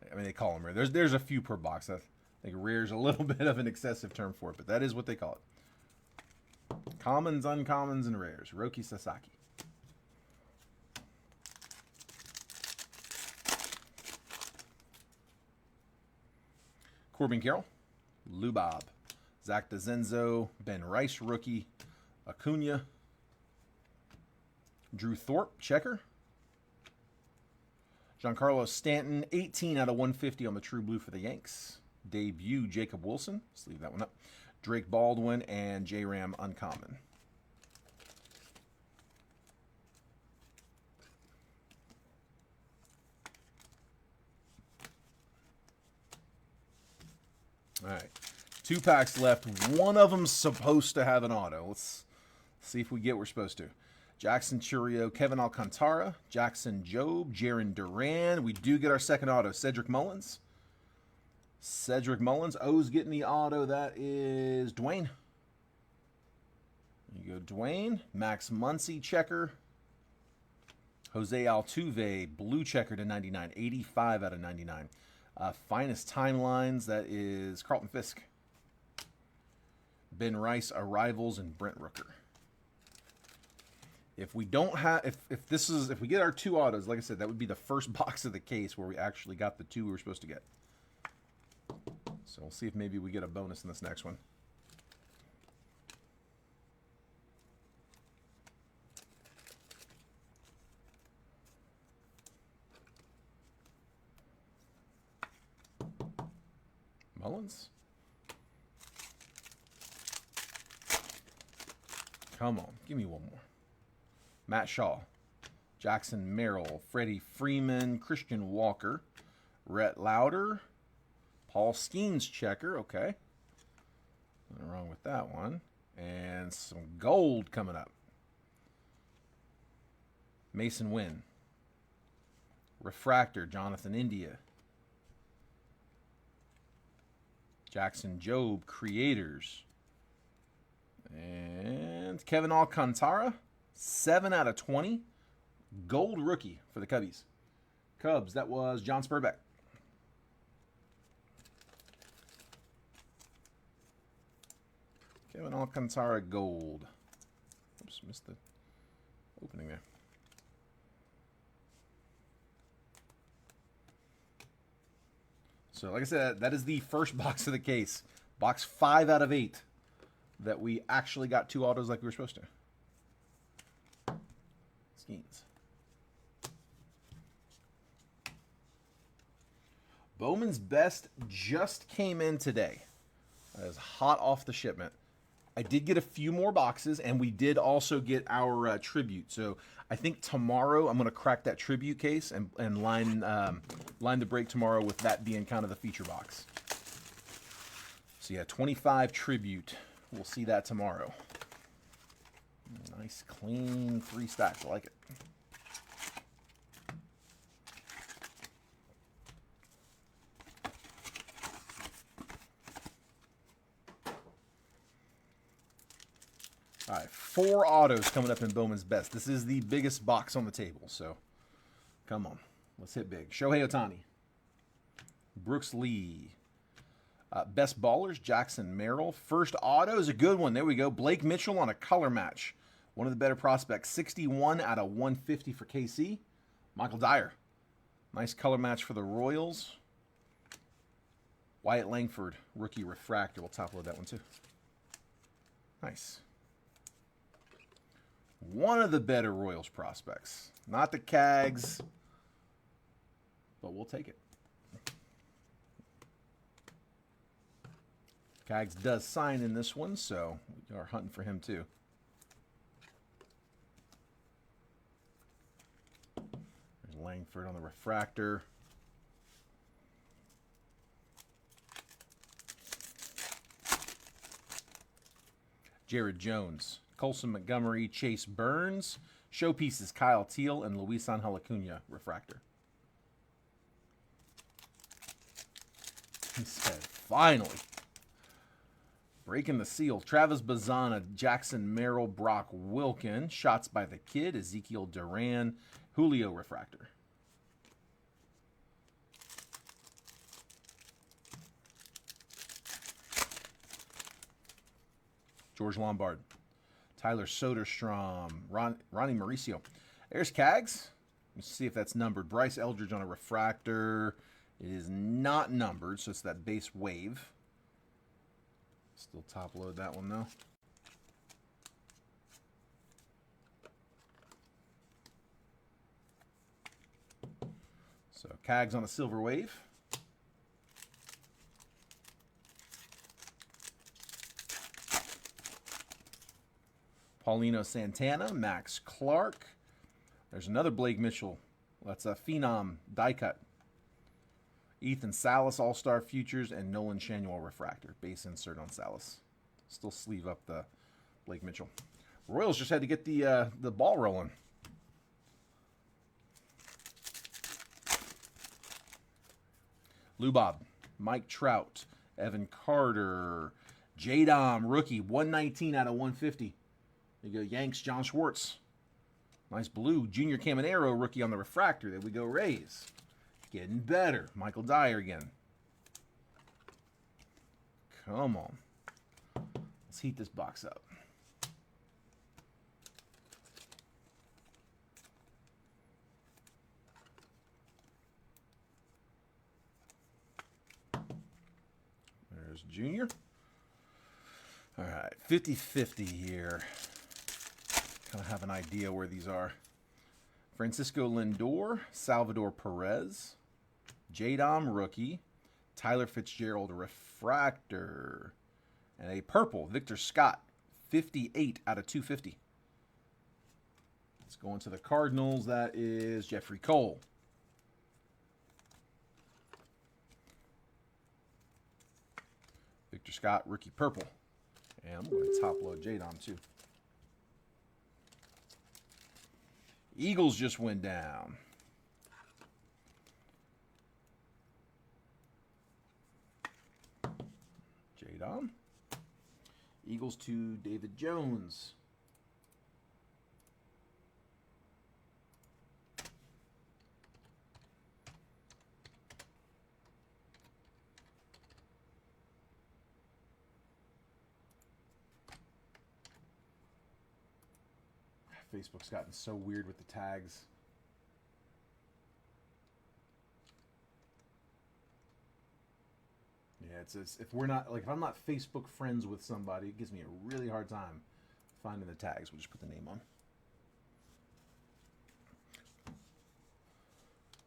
I mean, they call them rare. There's a few per box. I think rare is a little bit of an excessive term for it, but that is what they call it. Commons, uncommons, and rares. Roki Sasaki. Corbin Carroll. Lubob. Zach DeZenzo. Ben Rice, rookie. Acuna. Drew Thorpe, checker. Giancarlo Stanton, 18 out of 150 on the True Blue for the Yanks. Debut, Jacob Wilson. Let's leave that one up. Drake Baldwin and J-Ram uncommon. All right. 2 packs left. One of them's supposed to have an auto. Let's see if we get what we're supposed to. Jackson Churio, Kevin Alcantara, Jackson Jobe, Jaron Duran. We do get our second auto. Cedric Mullins. O's getting the auto. That is Dwayne. There you go, Dwayne. Max Muncy, checker. Jose Altuve, blue checker to 99. 85 out of 99. Finest timelines. That is Carlton Fisk. Ben Rice, Arrivals, and Brent Rooker. If we don't have, if we get our 2 autos, like I said, that would be the first box of the case where we actually got the 2 we were supposed to get. So we'll see if maybe we get a bonus in this next one. Mullins. Come on, give me one more. Matt Shaw, Jackson Merrill, Freddie Freeman, Christian Walker, Rhett Lauder, Paul Skeens checker. Okay. Nothing wrong with that one. And some gold coming up. Mason Wynn. Refractor, Jonathan India. Jackson Jobe, Creators. And Kevin Alcantara, 7 out of 20. Gold rookie for the Cubbies. Cubs, that was John Spurbeck. Kevin Alcantara, gold. Oops, missed the opening there. So, like I said, that is the first box of the case. Box 5 out of 8 that we actually got 2 autos like we were supposed to. Skeens. Bowman's Best just came in today. That is hot off the shipment. I did get a few more boxes, and we did also get our tribute. So I think tomorrow I'm going to crack that tribute case and line the break tomorrow with that being kind of the feature box. So yeah, 25 tribute. We'll see that tomorrow. Nice, clean 3 stacks. I like it. All right, 4 autos coming up in Bowman's Best. This is the biggest box on the table, so come on. Let's hit big. Shohei Ohtani. Brooks Lee. Best Ballers, Jackson Merrill. First auto is a good one. There we go. Blake Mitchell on a color match. One of the better prospects. 61 out of 150 for KC. Michael Dyer. Nice color match for the Royals. Wyatt Langford, rookie refractor. We'll top load that one too. Nice. One of the better Royals prospects. Not the Cags, but we'll take it. Cags does sign in this one, so we are hunting for him too. There's Langford on the refractor. Jared Jones, Colson Montgomery, Chase Burns. Showpieces, Kyle Teal and Luis Angel Acuna, refractor. He said, finally. Breaking the seal. Travis Bazana, Jackson Merrill, Brock Wilkin. Shots by the Kid, Ezekiel Duran, Julio, refractor. George Lombard. Tyler Soderstrom, Ronnie Mauricio. There's Cags. Let's see if that's numbered. Bryce Eldridge on a refractor. It is not numbered, so it's that base wave. Still top load that one though. So Cags on a silver wave. Paulino Santana, Max Clark. There's another Blake Mitchell. That's a Phenom die cut. Ethan Salas, All-Star Futures, and Nolan Shanuel refractor. Base insert on Salas. Still sleeve up the Blake Mitchell. Royals just had to get the ball rolling. Lubob, Mike Trout, Evan Carter, J-Dom, rookie, 119 out of 150. There you go, Yanks, John Schwartz. Nice blue. Junior Caminero, rookie on the refractor. There we go, Rays. Getting better. Michael Dyer again. Come on. Let's Let's heat this box up. There's Junior. All right, 50-50 here. Kind of have an idea where these are. Francisco Lindor, Salvador Perez, J-Dom rookie, Tyler Fitzgerald refractor, and a purple Victor Scott, 58 out of 250. Let's go into the Cardinals. That is Jeffrey Cole. Victor Scott, rookie purple. And I'm going to top load J-Dom too. Eagles just went down. J-Dom. Eagles to David Jones. Facebook's gotten so weird with the tags. Yeah, it's if we're not, like, if I'm not Facebook friends with somebody, it gives me a really hard time finding the tags. We'll just put the name on.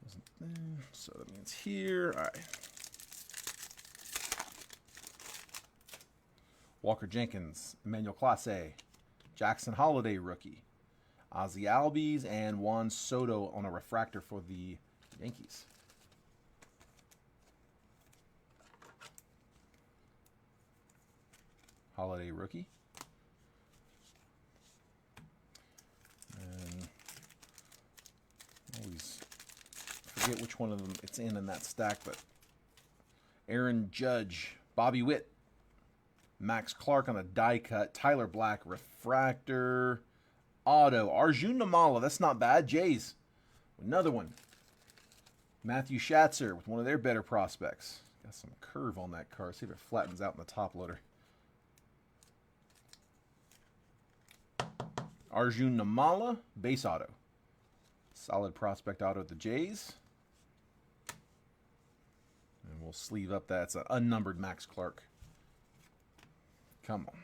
Wasn't there, so that means here. All right. Walker Jenkins, Emmanuel Clase, Jackson Holiday rookie, Ozzie Albies, and Juan Soto on a refractor for the Yankees. Holiday rookie. And always forget which one of them it's in that stack, but Aaron Judge, Bobby Witt, Max Clark on a die cut, Tyler Black refractor, auto, Arjun Namala, that's not bad, Jays, another one, Matthew Schatzer with one of their better prospects, got some curve on that car, see if it flattens out in the top loader. Arjun Namala, base auto, solid prospect auto at the Jays, and we'll sleeve up that, it's an unnumbered Max Clark. Come on.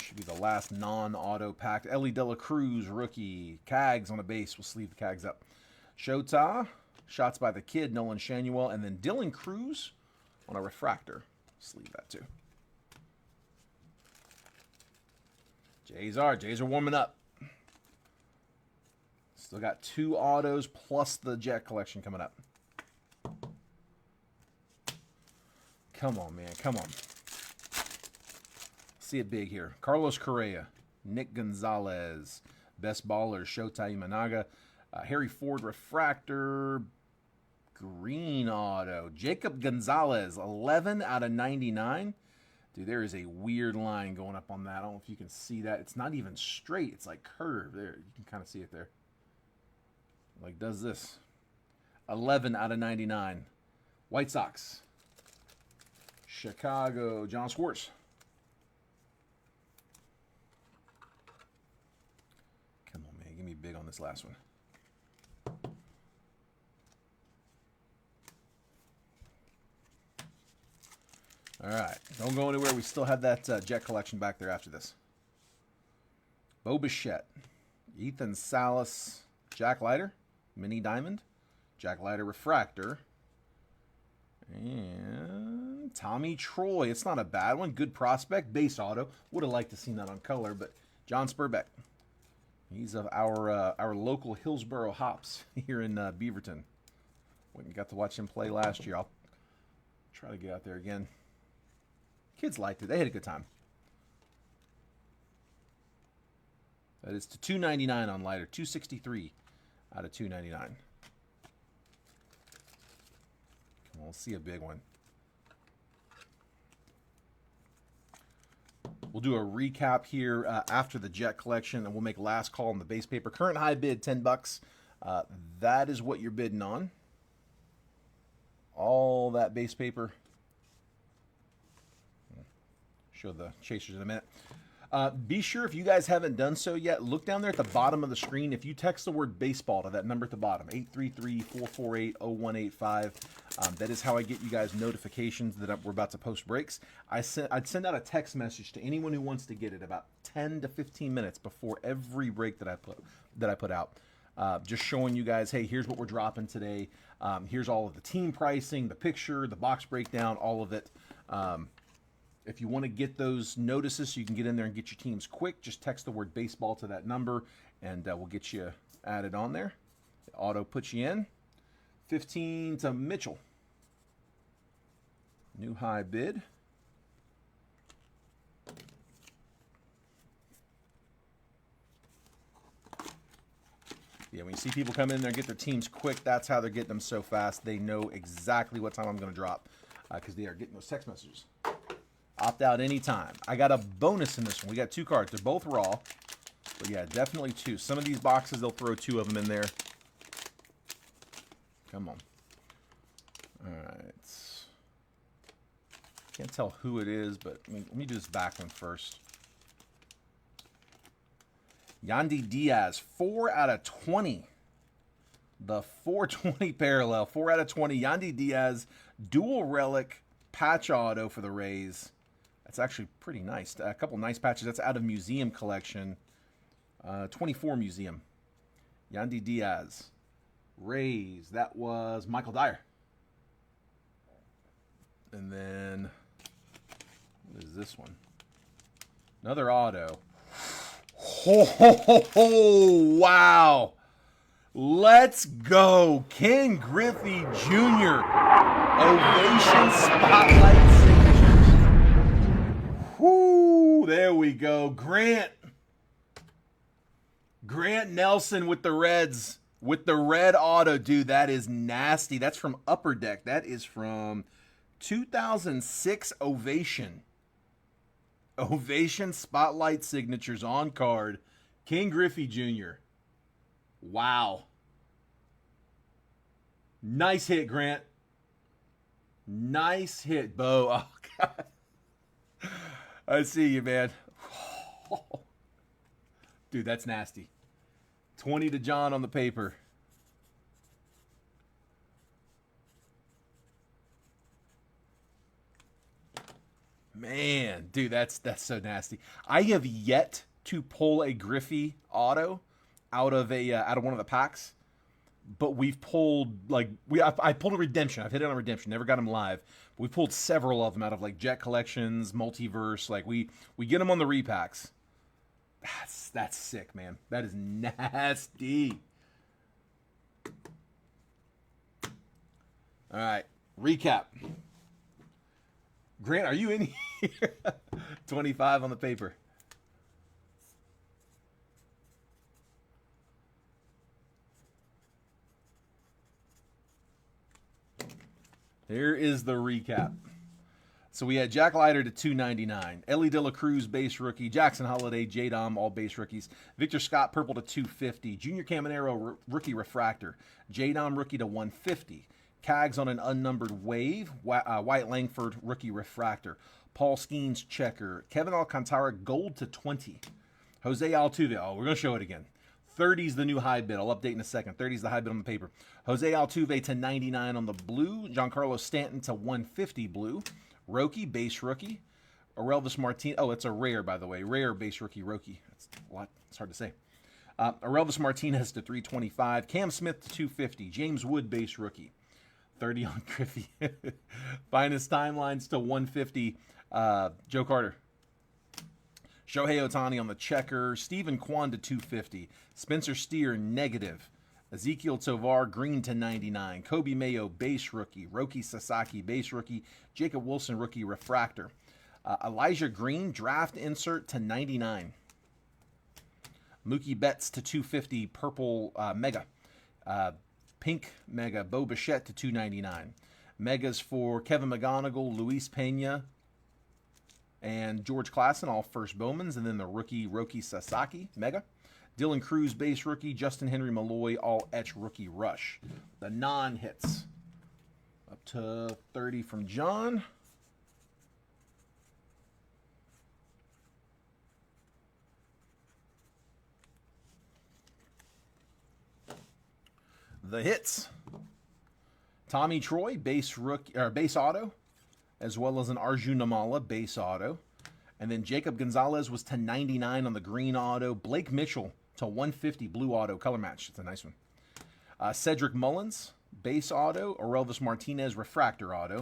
Should be the last non-auto pack. Ellie De La Cruz, rookie. Cags on a base. We'll sleeve the Cags up. Shota, shots by the kid, Nolan Shanuel. And then Dylan Cruz on a refractor. Sleeve that too. Jays are warming up. Still got 2 autos plus the Jet collection coming up. Come on, man. Come on. See it big here. Carlos Correa, Nick Gonzalez, Best Ballers, Shota Imanaga, Harry Ford refractor, green auto, Jacob Gonzalez, 11 out of 99. Dude, there is a weird line going up on that. I don't know if you can see that. It's not even straight. It's like curved. There, you can kind of see it there. Like, does this. 11 out of 99. White Sox. Chicago, John Schwartz. Come on, man. Give me big on this last one. All right. Don't go anywhere. We still have that Jet collection back there after this. Bo Bichette. Ethan Salas. Jack Leiter. Mini Diamond. Jack Leiter refractor. And Tommy Troy. It's not a bad one. Good prospect. Base auto. Would have liked to seen that on color, but John Spurbeck. He's of our local Hillsboro Hops here in Beaverton. We got to watch him play last year. I'll try to get out there again. Kids liked it. They had a good time. That is to $2.99 on Leiter. $2.63 out of $2.99. Come on, let's see a big one. We'll do a recap here after the Jet collection, and we'll make last call on the base paper. Current high bid, $10. That is what you're bidding on. All that base paper. show the chasers in a minute. Be sure, if you guys haven't done so yet, look down there at the bottom of the screen. If you text the word baseball to that number at the bottom, 833-448-0185, that is how I get you guys notifications that we're about to post breaks. I'd send out a text message to anyone who wants to get it about 10 to 15 minutes before every break that I put out. Just showing you guys, hey, here's what we're dropping today. Here's all of the team pricing, the picture, the box breakdown, all of it. If you want to get those notices so you can get in there and get your teams quick, just text the word baseball to that number, and we'll get you added on there. The auto puts you in. 15 to Mitchell. New high bid. Yeah, when you see people come in there and get their teams quick, that's how they're getting them so fast. They know exactly what time I'm going to drop because they are getting those text messages. Opt out anytime. I got a bonus in this one. We got 2 cards. They're both raw. But yeah, definitely 2. Some of these boxes, they'll throw 2 of them in there. Come on. All right. Can't tell who it is, but let me do this back one first. Yandy Diaz, 4 out of 20. The 420 parallel, 4 out of 20. Yandy Diaz, dual relic patch auto for the Rays. That's actually pretty nice. A couple nice patches. That's out of museum collection. 24 museum. Yandy Diaz. Rays. That was Michael Dyer. And then, what is this one? Another auto. Oh, wow. Let's go. Ken Griffey Jr. Ovation Spotlight Signatures. Whoo, there we go. Grant Nelson with the Reds. With the red auto. Dude, that is nasty. That's from Upper Deck. That is from 2006 Ovation. Ovation Spotlight Signatures on card. King Griffey Jr. Wow. Nice hit, Grant. Nice hit, Bo. Oh, God. I see you, man. Dude, that's nasty. 20 to John on the paper. Man, dude, that's so nasty. I have yet to pull a Griffey auto out of one of the packs, but we've pulled I pulled a redemption. I've hit it on redemption. Never got him live. We pulled several of them out of like Jet Collections, Multiverse. Like we get them on the repacks. That's sick, man. That is nasty. All right, recap. Grant, are you in here? 25 on the paper. Here is the recap. So we had Jack Leiter to 299, Ellie De La Cruz base rookie, Jackson Holliday, J-Dom all base rookies, Victor Scott purple to 250, Junior Caminero rookie refractor, J-Dom rookie to 150, Cags on an unnumbered wave, White Langford rookie refractor, Paul Skeens checker, Kevin Alcantara gold to 20, Jose Altuve, oh, we're going to show it again. 30's the new high bid. I'll update in a second. 30's the high bid on the paper. Jose Altuve to 99 on the blue. Giancarlo Stanton to 150 blue. Roki, base rookie. Aurelvis Martinez. Oh, it's a rare, by the way. Rare base rookie Roki. That's a lot. It's hard to say. Aurelvis Martinez to 325. Cam Smith to 250. James Wood, base rookie. 30 on Griffey. Finest timelines to 150. Joe Carter. Shohei Ohtani on the checker. Stephen Kwan to 250. Spencer Steer, negative. Ezekiel Tovar, green to 99. Kobe Mayo, base rookie. Roki Sasaki, base rookie. Jacob Wilson, rookie refractor. Elijah Green, draft insert to 99. Mookie Betts to 250, purple mega. Pink mega, Bo Bichette to 299. Megas for Kevin McGonigal, Luis Pena, and George Klassen, all first Bowmans. And then the rookie, Roki Sasaki, mega. Dylan Cruz, base rookie. Justin Henry Malloy, all etch rookie rush. The non-hits. Up to 30 from John. the hits. Tommy Troy, base auto, as well as an Arjun Namala, base auto. And then Jacob Gonzalez was to 99 on the green auto. Blake Mitchell to 150 blue auto, color match. It's a nice one. Cedric Mullins, base auto. Orelvis Martinez, refractor auto.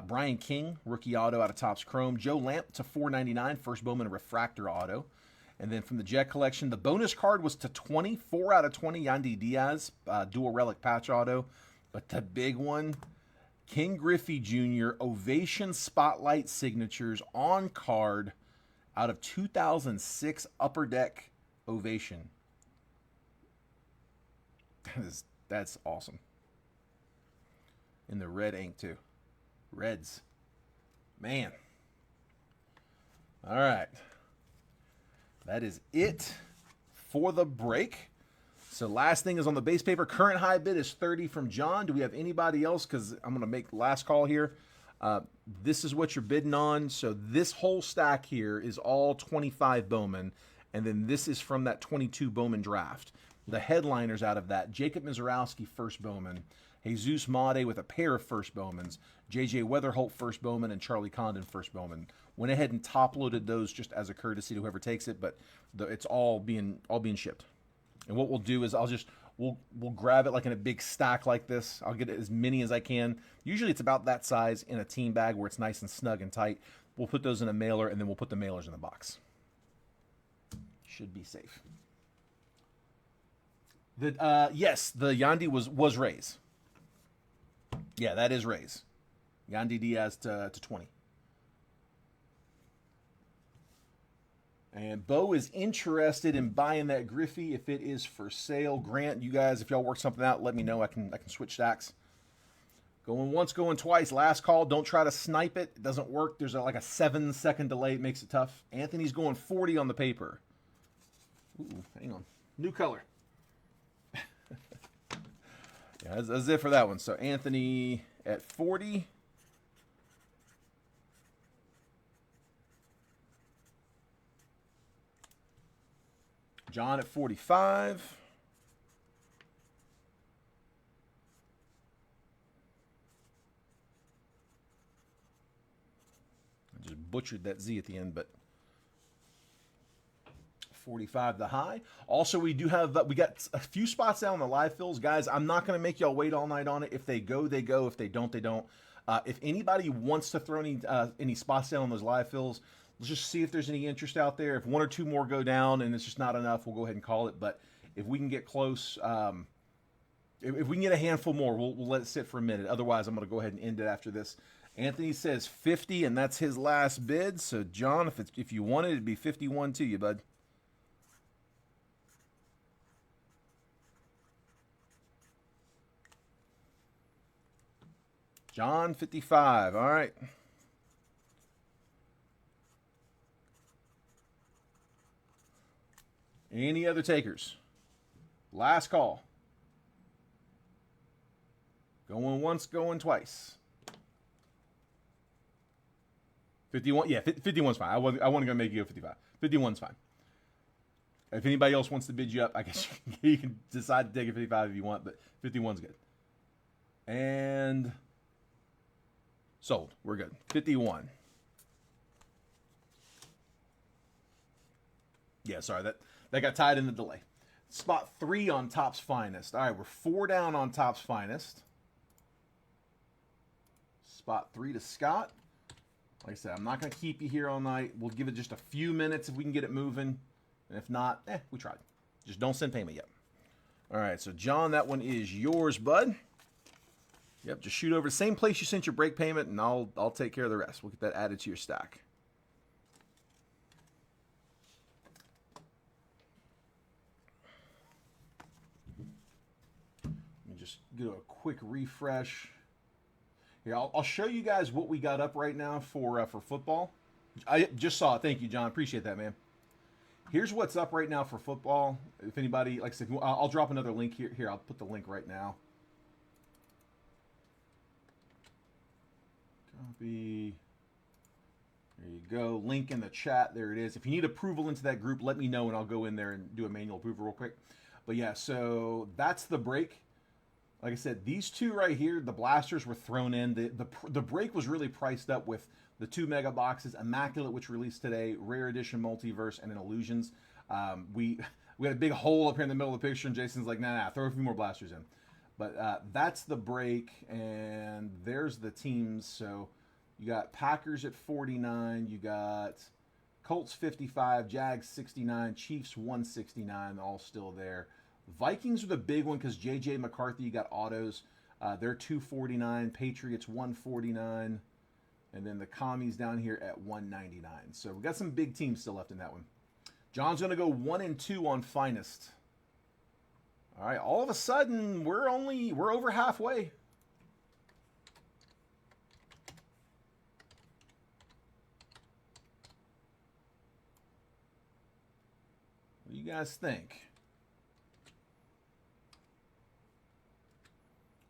Brian King, rookie auto out of Topps Chrome. Joe Lamp to 499, first Bowman refractor auto. And then from the Jet collection, the bonus card was to 20, 4 out of 20, Yandy Diaz, dual relic patch auto. But the big one, King Griffey Jr., Ovation Spotlight Signatures on card out of 2006 Upper Deck Ovation. That's awesome. In the red ink, too. Reds. Man. All right. That is it for the break. So last thing is on the base paper. Current high bid is 30 from John. Do we have anybody else? Because I'm going to make last call here. This is what you're bidding on. So this whole stack here is all 25 Bowman. And then this is from that 22 Bowman draft. The headliners out of that, Jacob Mizorowski, first Bowman. Jesus Made with a pair of first Bowmans. J.J. Weatherholt, first Bowman. And Charlie Condon, first Bowman. Went ahead and top-loaded those just as a courtesy to whoever takes it. But it's all being shipped. And what we'll do is we'll grab it like in a big stack like this. I'll get as many as I can. Usually it's about that size in a team bag where it's nice and snug and tight. We'll put those in a mailer, and then we'll put the mailers in the box. Should be safe. Yes, the Yandy was Rays. Yeah, that is Rays. Yandy Diaz to 20. And Bo is interested in buying that Griffey if it is for sale. Grant, you guys, if y'all work something out, let me know. I can switch stacks. Going once, going twice. Last call. Don't try to snipe it. It doesn't work. There's like a 7-second delay. It makes it tough. Anthony's going 40 on the paper. Ooh, hang on. New color. Yeah, that's it for that one. So Anthony at 40. John at 45. I just butchered that Z at the end, but 45 the high. Also, we do have, we got a few spots down on the live fills. Guys, I'm not going to make y'all wait all night on it. If they go, they go. If they don't, they don't. If anybody wants to throw any spots down on those live fills, let's just see if there's any interest out there. If one or two more go down and it's just not enough, we'll go ahead and call it. But if we can get close, if we can get a handful more, we'll let it sit for a minute. Otherwise, I'm going to go ahead and end it after this. Anthony says 50, and that's his last bid. So, John, if you wanted, it'd be 51 to you, bud. John, 55. All right. Any other takers? Last call. Going once, going twice. 51. Yeah, 51's fine. I wasn't going to make you go 55. 51's fine. If anybody else wants to bid you up, I guess you can decide to take a 55 if you want, but 51's good. And sold. We're good. 51. Yeah, sorry, that got tied in the delay. Spot 3 on Topps Finest. All right, we're 4 down on Topps Finest. Spot 3 to Scott. Like I said, I'm not going to keep you here all night. We'll give it just a few minutes if we can get it moving. And if not, we tried. Just don't send payment yet. All right, so John, that one is yours, bud. Yep, just shoot over the same place you sent your break payment, and I'll take care of the rest. We'll get that added to your stack. Let me just do a quick refresh. Here, I'll show you guys what we got up right now for football. I just saw it. Thank you, John. Appreciate that, man. Here's what's up right now for football. If anybody, like I said, I'll drop another link here. Here, I'll put the link right now. Copy. There you go. Link in the chat. There it is. If you need approval into that group, let me know and I'll go in there and do a manual approval real quick. But yeah, so that's the break. Like I said, these two right here, the blasters were thrown in. The break was really priced up with the 2 mega boxes, Immaculate, which released today, Rare Edition Multiverse, and then Illusions. We had a big hole up here in the middle of the picture, and Jason's like, nah, throw a few more blasters in. But that's the break, and there's the teams. So you got Packers at 49, you got Colts 55, Jags 69, Chiefs 169, all still there. Vikings are the big one because J.J. McCarthy got autos. They're 249, Patriots 149, and then the Commies down here at 199. So we got some big teams still left in that one. John's going to go 1 and 2 on Finest. All right, all of a sudden, we're over halfway. What do you guys think?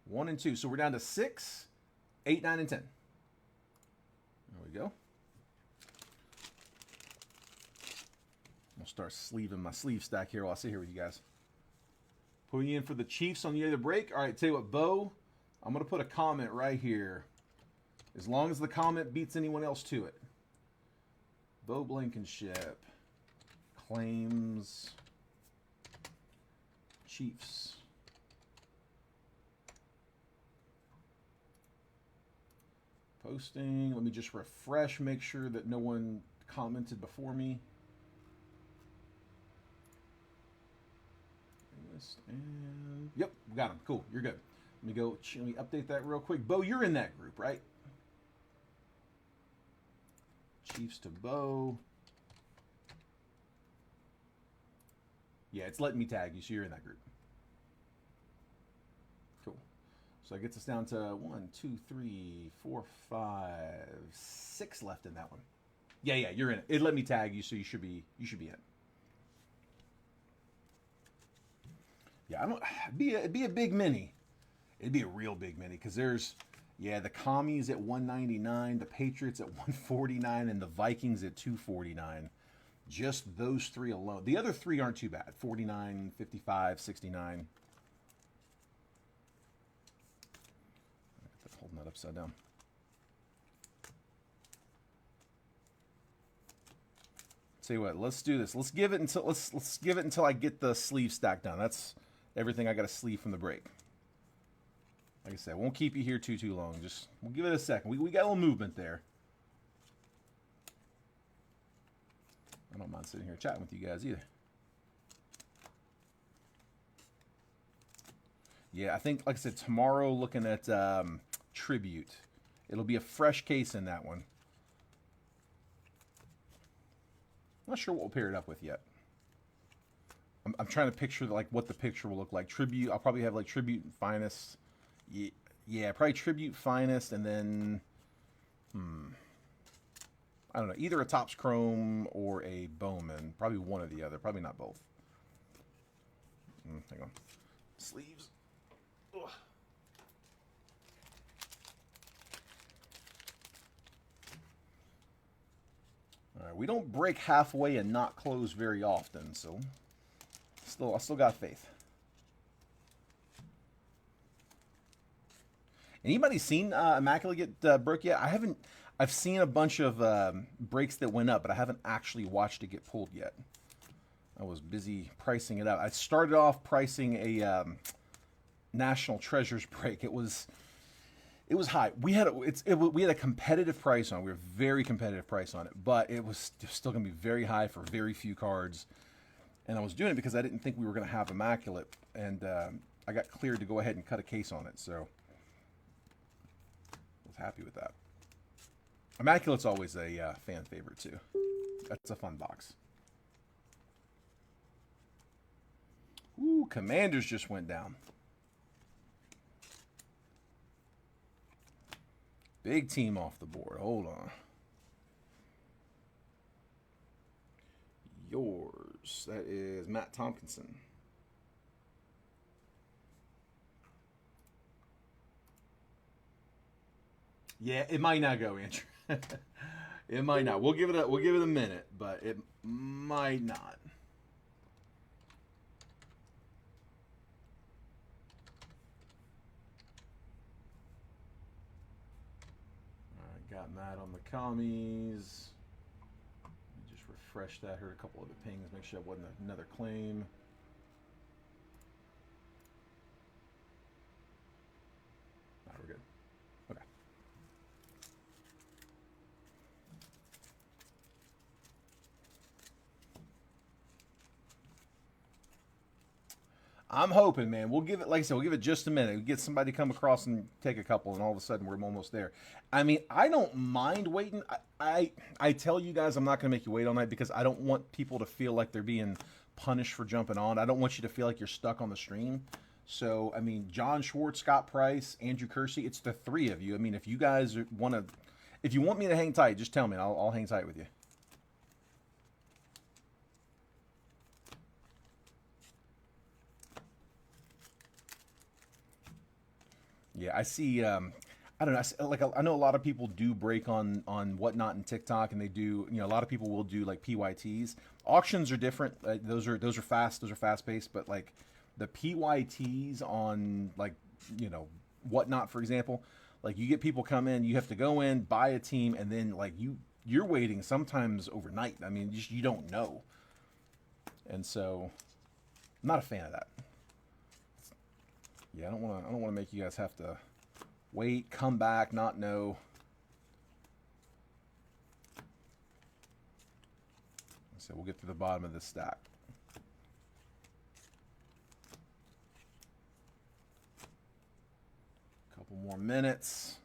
1 and 2. So we're down to 6, 8, 9, and 10. There we go. I'll start sleeving my sleeve stack here while I sit here with you guys. Putting you in for the Chiefs on the other break. All right, tell you what, Bo, I'm going to put a comment right here. As long as the comment beats anyone else to it. Bo Blankenship claims Chiefs. Posting. Let me just refresh, make sure that no one commented before me. And yep, we got him. Cool, you're good. Let me update that real quick. Bo, you're in that group, right? Chiefs to Bo. Yeah, it's letting me tag you, so you're in that group. Cool. So that gets us down to 1, 2, 3, 4, 5, 6 left in that one. Yeah, you're in it. It let me tag you, so you should be in. Yeah, it'd be a big mini. It'd be a real big mini because there's, the Commies at 199, the Patriots at 149, and the Vikings at 249. Just those three alone. The other three aren't too bad. 49, 55, 69. Holding that upside down. Tell you what, let's do this. Let's give it until I get the sleeve stack done. That's everything I got to sleeve from the break. Like I said, won't keep you here too long. Just we'll give it a second. We got a little movement there. I don't mind sitting here chatting with you guys either. Yeah, I think, like I said, tomorrow looking at Tribute. It'll be a fresh case in that one. I'm not sure what we'll pair it up with yet. I'm trying to picture like what the picture will look like. Tribute, I'll probably have like Tribute and Finest. Yeah, probably Tribute, Finest, and then I don't know, either a Topps Chrome or a Bowman. Probably one or the other. Probably not both. Hang on. Sleeves. Ugh. All right, we don't break halfway and not close very often, so I still got faith. Anybody seen Immaculate get broke yet? I haven't. I've seen a bunch of breaks that went up, but I haven't actually watched it get pulled yet. I was busy pricing it out. I started off pricing a National Treasures break. It was high. We had a competitive price on it. We were very competitive price on it, but it was still going to be very high for very few cards. And I was doing it because I didn't think we were going to have Immaculate, and I got cleared to go ahead and cut a case on it. So I was happy with that. Immaculate's always a fan favorite too. That's a fun box. Ooh, Commanders just went down. Big team off the board. Hold on. Yours. That is Matt Tompkinson. Yeah, it might not go, Andrew. It might not. We'll give it a minute, but it might not. Got Matt on the commies. Let me just refresh that. Heard a couple of the pings. Make sure it wasn't another claim. All right, we're good. Okay. I'm hoping, man. We'll give it, like I said, we'll give it just a minute. We get somebody to come across and take a couple, and all of a sudden we're almost there. I mean, I don't mind waiting. I tell you guys, I'm not going to make you wait all night because I don't want people to feel like they're being punished for jumping on. I don't want you to feel like you're stuck on the stream. So, I mean, John Schwartz, Scott Price, Andrew Kersey, it's the three of you. I mean, if you guys want to, if you want me to hang tight, just tell me. I'll hang tight with you. Yeah, I see. I don't know. I know a lot of people do break on Whatnot and TikTok, and they do. You know, a lot of people will do like PYTs. Auctions are different. Those are fast. Those are fast paced. But like the PYTs on like Whatnot, for example, like you get people come in, you have to go in, buy a team, and then like you're waiting sometimes overnight. I mean, you don't know, and so I'm not a fan of that. Yeah, I don't want to make you guys have to wait, come back, not know. So we'll get to the bottom of this stack. Couple more minutes.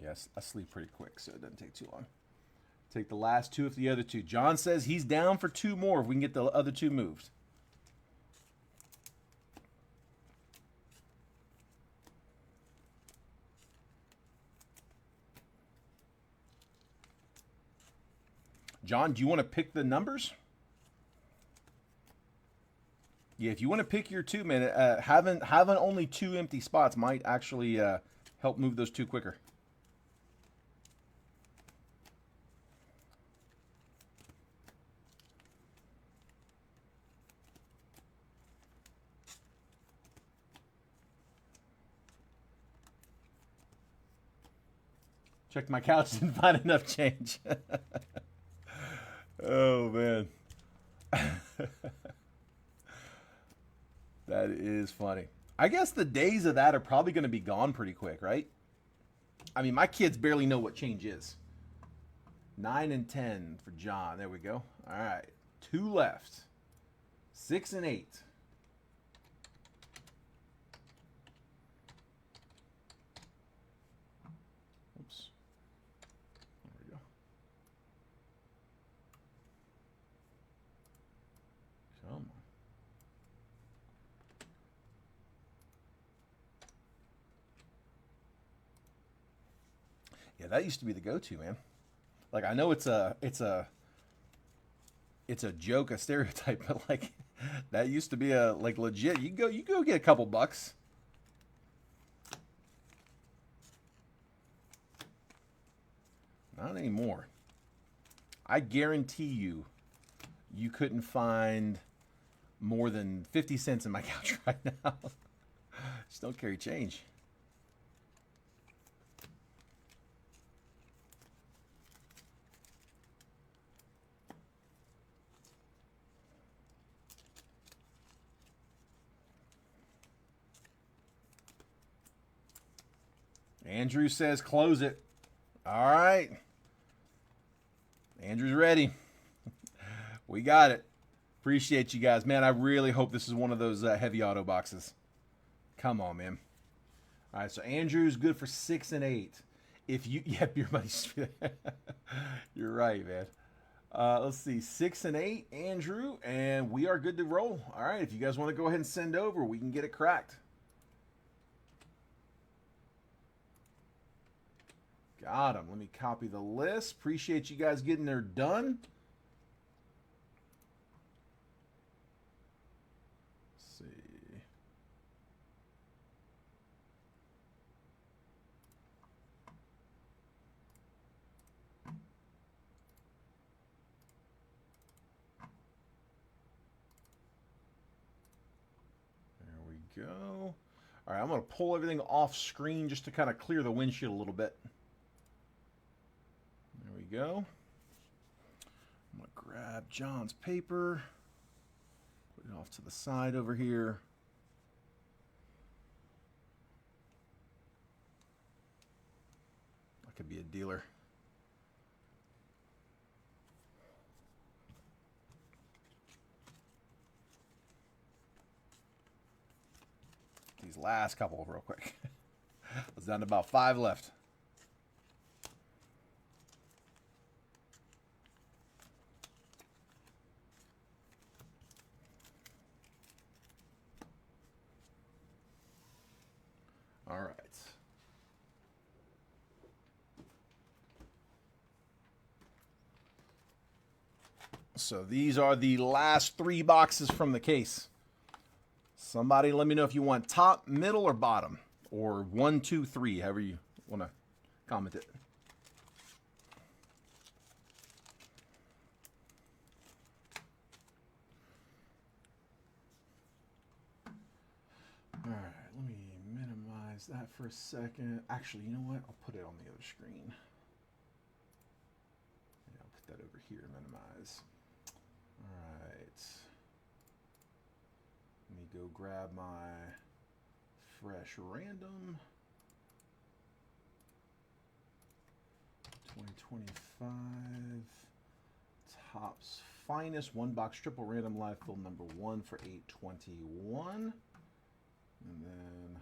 Yes, I sleep pretty quick, so it doesn't take too long. Take the last two of the other two. John says he's down for two more if we can get the other two moved. John, do you want to pick the numbers? Yeah, if you want to pick your two, man, having only two empty spots might actually help move those two quicker. Checked my couch, didn't find enough change. Oh, man. That is funny. I guess the days of that are probably going to be gone pretty quick, right? I mean, my kids barely know what change is. 9 and 10 for John. There we go. All right. Two left. 6 and 8. Oops. There we go. Come on. Yeah, that used to be the go-to, man. Like, I know it's a joke, a stereotype, but like that used to be a like legit. You go get a couple bucks. Not anymore. I guarantee you couldn't find more than 50 cents in my couch right now. Just don't carry change. Andrew says close it. All right. Andrew's ready. We got it. Appreciate you guys. Man, I really hope this is one of those heavy auto boxes. Come on, man. All right, so Andrew's good for 6 and 8. If you, yep, your money's, you're right, man. Let's see, 6 and 8, Andrew, and we are good to roll. All right, if you guys want to go ahead and send over, we can get it cracked. Got him. Let me copy the list. Appreciate you guys getting there done. Let's see. go. All right, I'm going to pull everything off screen just to kind of clear the windshield a little bit. There we go. I'm going to grab John's paper, put it off to the side over here. I could be a dealer. These last couple real quick. I was down to about 5 left. All right. So these are the last 3 boxes from the case. Somebody let me know if you want top, middle, or bottom, or 1, 2, 3, however you want to comment it. All right, let me minimize that for a second. Actually, you know what? I'll put it on the other screen. Yeah, I'll put that over here, minimize. All right. Let me go grab my fresh random. 2025 Topps Finest 1-box triple random live fill number 1 for 821. And then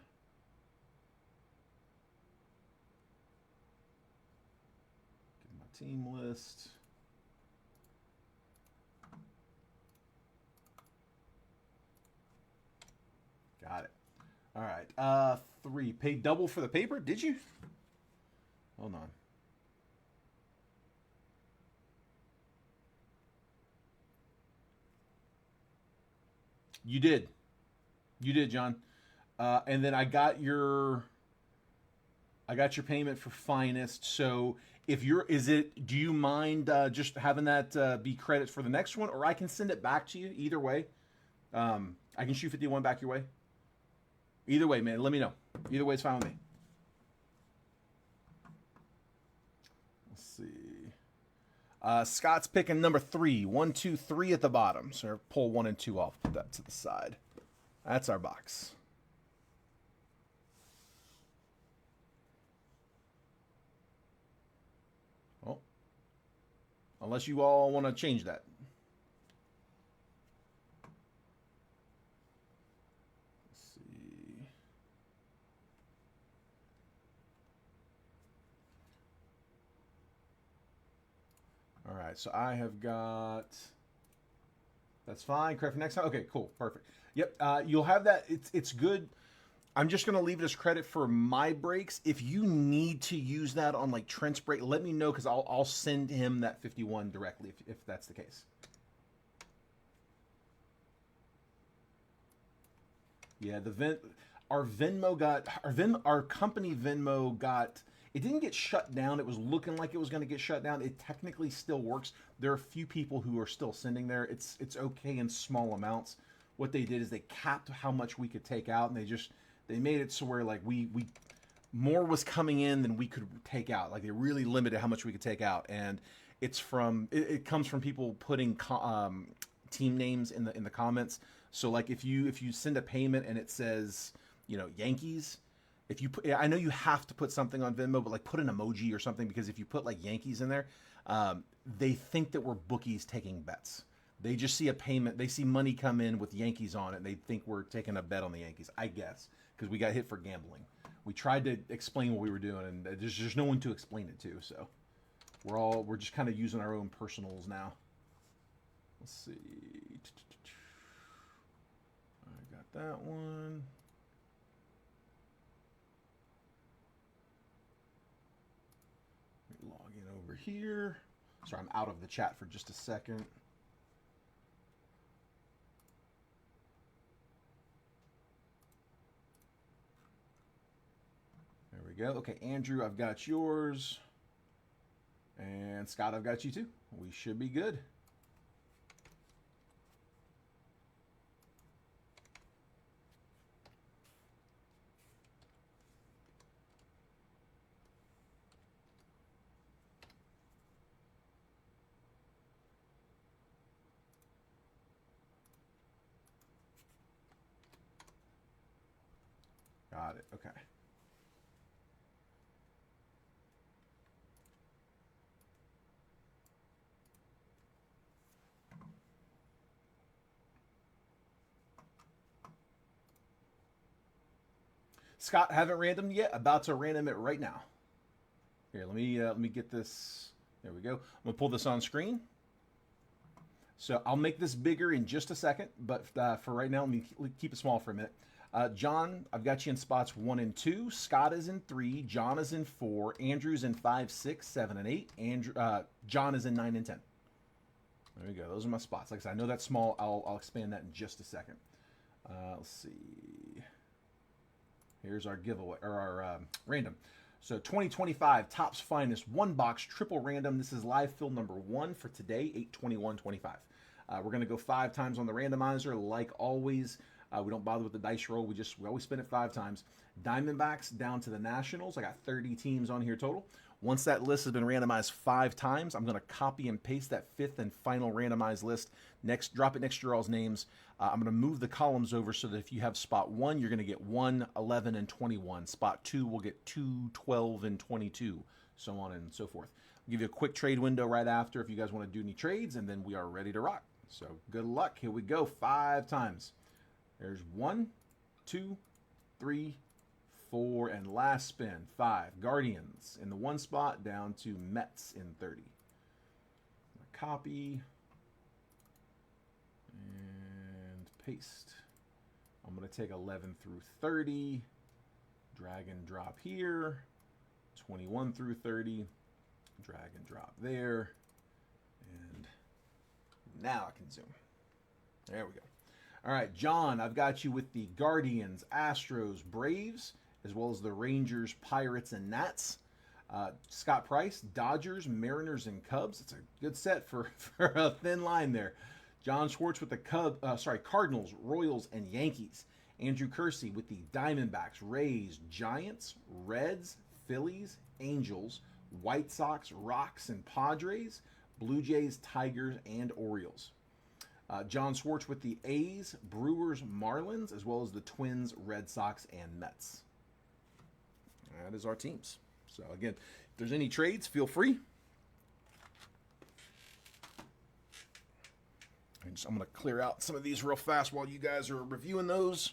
get my team list. Got it. All right. 3. Paid double for the paper? Did you? Hold on. You did. You did, John. And then I got your payment for Finest. So if you're, do you mind just having that be credit for the next one, or I can send it back to you? Either way, I can shoot 51 back your way. Either way, man, let me know. Either way, it's fine with me. Let's see. Scott's picking number 3. 1, 2, 3 at the bottom. So pull 1 and 2 off. Put that to the side. That's our box. Oh. Unless you all want to change that. All right, so I have got, that's fine, correct for next time? Okay, cool, perfect. Yep, you'll have that, it's good. I'm just gonna leave it as credit for my breaks. If you need to use that on like Trent's break, let me know, because I'll send him that 51 directly if that's the case. Yeah, our company Venmo got, it didn't get shut down. It was looking like it was going to get shut down. It technically still works. There are a few people who are still sending there. It's okay in small amounts. What they did is they capped how much we could take out, and they made it so where like we more was coming in than we could take out. Like they really limited how much we could take out, and it comes from people putting team names in the comments. So like if you send a payment and it says, you know, Yankees, if you put, I know you have to put something on Venmo, but like put an emoji or something, because if you put like Yankees in there, they think that we're bookies taking bets. They just see a payment, they see money come in with Yankees on it, and they think we're taking a bet on the Yankees, I guess, because we got hit for gambling. We tried to explain what we were doing, and there's no one to explain it to, so we're just kind of using our own personals now. Let's see. I got that one. Log in over here. Sorry, I'm out of the chat for just a second. There we go. Okay, Andrew, I've got yours. And Scott, I've got you too. We should be good. Got it. Okay. Scott, haven't random yet. About to random it right now. Here, let me get this. There we go. I'm gonna pull this on screen. So I'll make this bigger in just a second, but for right now, let me keep it small for a minute. John, I've got you in spots 1 and 2. Scott is in 3. John is in 4. Andrew's in 5, 6, 7, and 8. John is in 9 and 10. There we go. Those are my spots. Like I said, I know that's small. I'll expand that in just a second. Let's see. Here's our giveaway, or our random. So 2025 Topps Finest 1-box triple random. This is live fill number 1 for today, 8/21/25. We're going to go 5 times on the randomizer, like always. We don't bother with the dice roll. We always spin it 5 times. Diamondbacks down to the Nationals. I got 30 teams on here total. Once that list has been randomized 5 times, I'm going to copy and paste that 5th and final randomized list. Drop it next to your all's names. I'm going to move the columns over so that if you have spot 1, you're going to get 1, 11, and 21. Spot 2 will get 2, 12, and 22, so on and so forth. I'll give you a quick trade window right after if you guys want to do any trades, and then we are ready to rock. So good luck. Here we go. 5 times. There's 1, 2, 3, 4, and last spin, 5. Guardians in the 1 spot down to Mets in 30. Copy and paste. I'm going to take 11 through 30, drag and drop here, 21 through 30, drag and drop there, and now I can zoom. There we go. All right, John, I've got you with the Guardians, Astros, Braves, as well as the Rangers, Pirates, and Nats. Scott Price, Dodgers, Mariners, and Cubs. It's a good set for a thin line there. John Schwartz with the Cardinals, Royals, and Yankees. Andrew Kersey with the Diamondbacks, Rays, Giants, Reds, Phillies, Angels, White Sox, Rocks, and Padres, Blue Jays, Tigers, and Orioles. John Schwartz with the A's, Brewers, Marlins, as well as the Twins, Red Sox, and Mets. That is our teams. So again, if there's any trades, feel free. I'm going to clear out some of these real fast while you guys are reviewing those.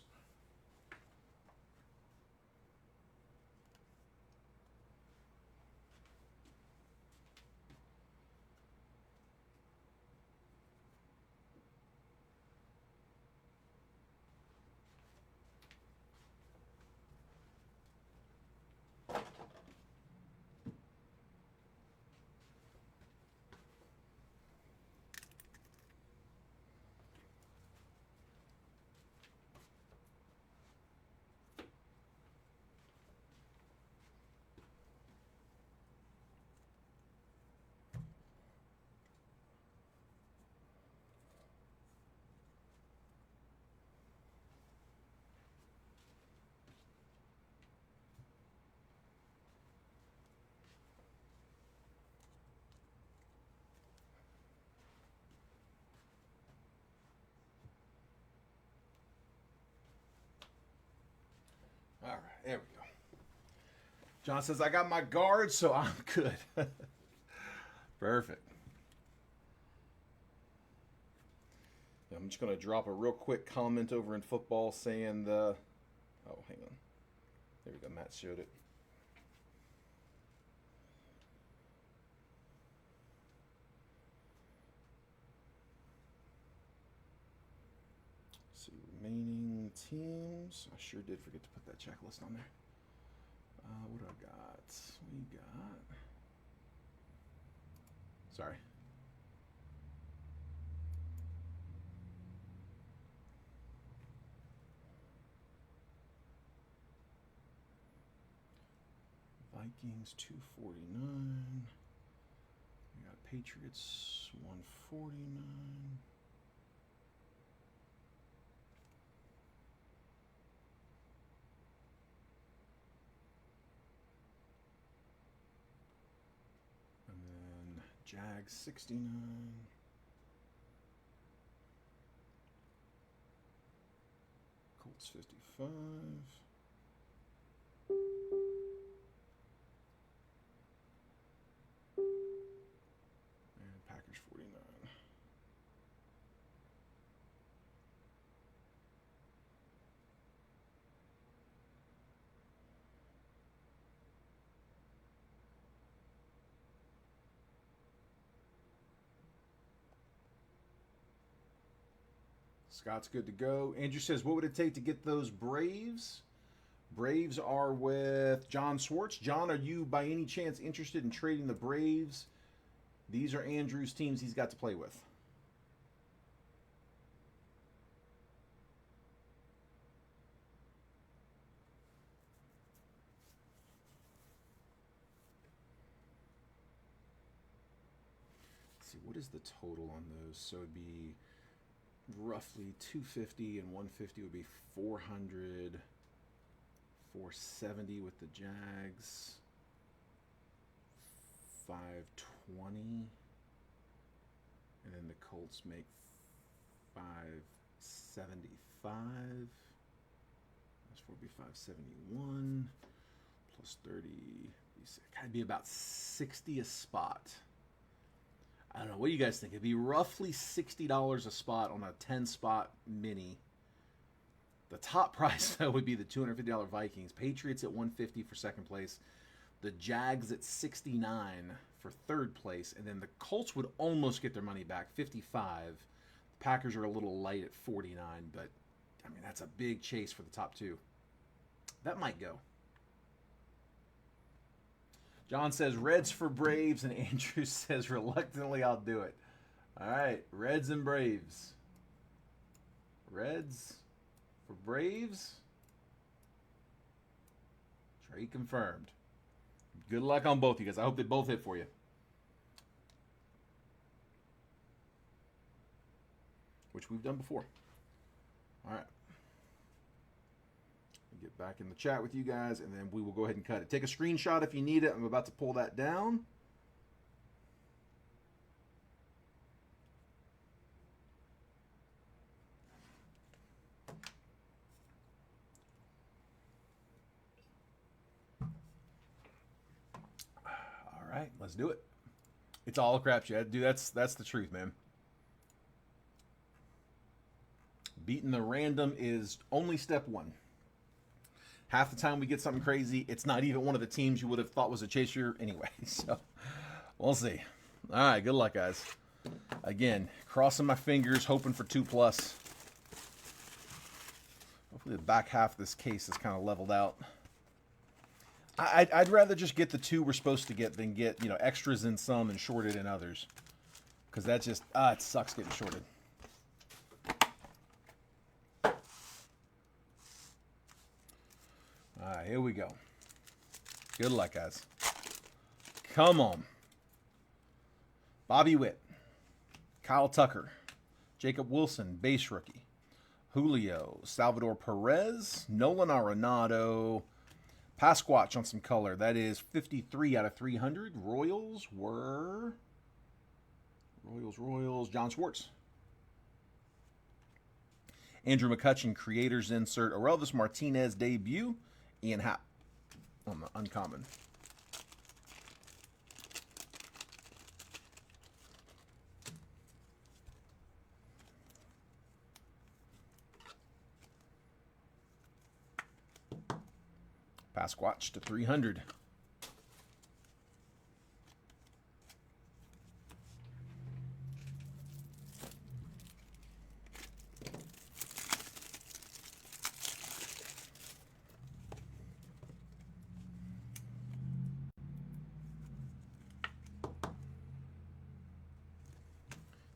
All right, there we go. John says, I got my guard, so I'm good. Perfect. I'm just going to drop a real quick comment over in football saying the... Oh, hang on. There we go. Matt showed it. Let's see, remaining teams. I sure did forget to put that checklist on there. What do I got? We got... Sorry. Vikings 249. We got Patriots 149. And then Jags 69. Colts 55. And Packers 49. Scott's good to go. Andrew says, what would it take to get those Braves? Braves are with John Swartz. John, are you by any chance interested in trading the Braves? These are Andrew's teams he's got to play with. Let's see, what is the total on those? So it'd be roughly 250, and 150 would be 400, 470 with the Jags, 520, and then the Colts make 575. That's 4 be 571 plus 30. Gotta be about 60 a spot. I don't know. What do you guys think? It'd be roughly $60 a spot on a 10-spot mini. The top price, though, would be the $250 Vikings. Patriots at $150 for second place. The Jags at $69 for third place. And then the Colts would almost get their money back, $55. The Packers are a little light at $49. But, I mean, that's a big chase for the top two. That might go. John says Reds for Braves, and Andrew says reluctantly I'll do it. All right, Reds and Braves. Reds for Braves. Trade confirmed. Good luck on both you guys. I hope they both hit for you. Which we've done before. All right. Get back in the chat with you guys, and then we will go ahead and cut it. Take a screenshot if you need it. I'm about to pull that down. All right, let's do it. It's all a crapshoot, dude. That's the truth, man. Beating the random is only step one. Half the time we get something crazy, it's not even one of the teams you would have thought was a chaser anyway. So, we'll see. All right, good luck, guys. Again, crossing my fingers, hoping for 2+. Hopefully the back half of this case is kind of leveled out. I'd rather just get the 2 we're supposed to get than get, you know, extras in some and shorted in others. Because that just, it sucks getting shorted. All right, here we go. Good luck, guys. Come on. Bobby Witt, Kyle Tucker, Jacob Wilson, base rookie, Julio, Salvador Perez, Nolan Arenado, Pasquatch on some color. That is 53 out of 300. Royals were John Swartz. Andrew McCutcheon, creators insert. Orelvis Martinez debut. Ian Happ on the uncommon. Pasquatch to 300.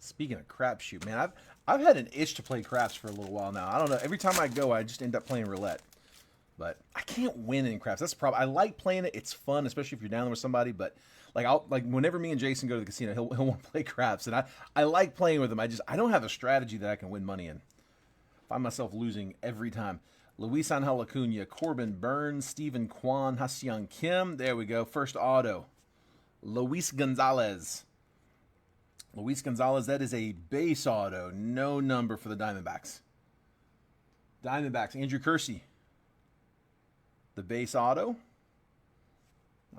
Speaking of crapshoot, man, I've had an itch to play craps for a little while now. I don't know. Every time I go, I just end up playing roulette. But I can't win in craps. That's the problem. I like playing it. It's fun, especially if you're down there with somebody. But like whenever me and Jason go to the casino, he'll want to play craps, and I like playing with him. I don't have a strategy that I can win money in. Find myself losing every time. Luis Angel Acuna, Corbin Burns, Stephen Kwan, Ha-Seong Kim. There we go. First auto. Luis Gonzalez. Luis Gonzalez, that is a base auto. No number for the Diamondbacks. Andrew Kersey. The base auto.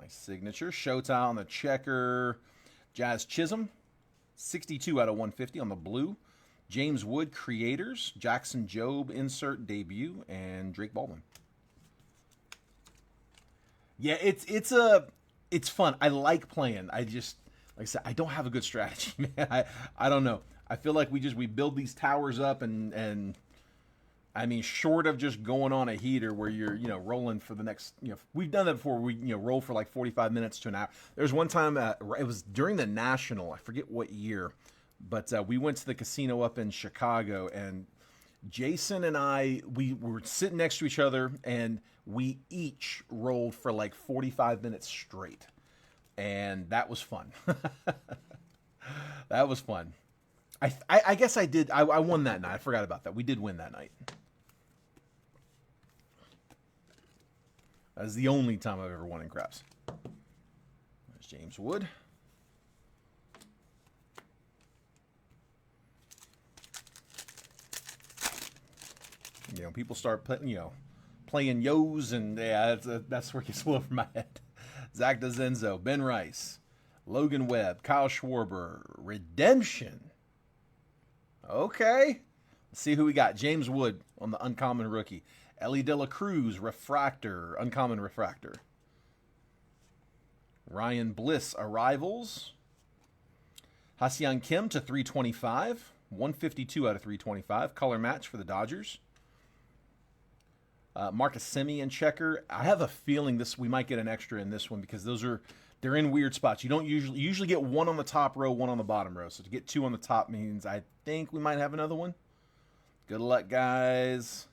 Nice signature. Showtime on the checker. Jazz Chisholm. 62 out of 150 on the blue. James Wood Creators. Jackson Jobe insert debut. And Drake Baldwin. Yeah, it's fun. I like playing. I just, like I said, I don't have a good strategy, man. I don't know. I feel like we build these towers up and I mean, short of just going on a heater where you're, rolling for the next, we've done that before. We, roll for like 45 minutes to an hour. There's one time, it was during the National, I forget what year, but we went to the casino up in Chicago, and Jason and I, we were sitting next to each other, and we each rolled for like 45 minutes straight. And that was fun. That was fun. I guess I did. I won that night. I forgot about that. We did win that night. That's the only time I've ever won in craps. There's James Wood. People start playing yo's, and yeah, that's where it gets a little over my head. Zach DeZenzo, Ben Rice, Logan Webb, Kyle Schwarber, Redemption. Okay. Let's see who we got. James Wood on the uncommon rookie. Ellie De La Cruz, Refractor, uncommon refractor. Ryan Bliss, Arrivals. Ha-Seong Kim to 325. 152 out of 325. Color match for the Dodgers. Marcus Semien checker. I have a feeling we might get an extra in this one because they're in weird spots. You usually get one on the top row, one on the bottom row. So to get two on the top means I think we might have another one. Good luck, guys.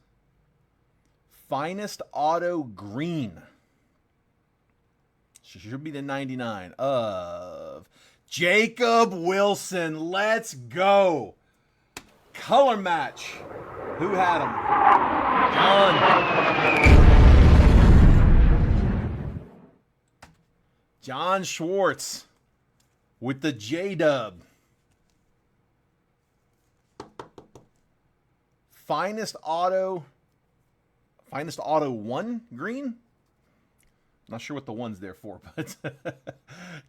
Finest Auto Green. Should be the 99 of Jacob Wilson. Let's go. Color match. Who had him? John Schwartz with the J-Dub. Finest Auto 1 green? Not sure what the one's there for, but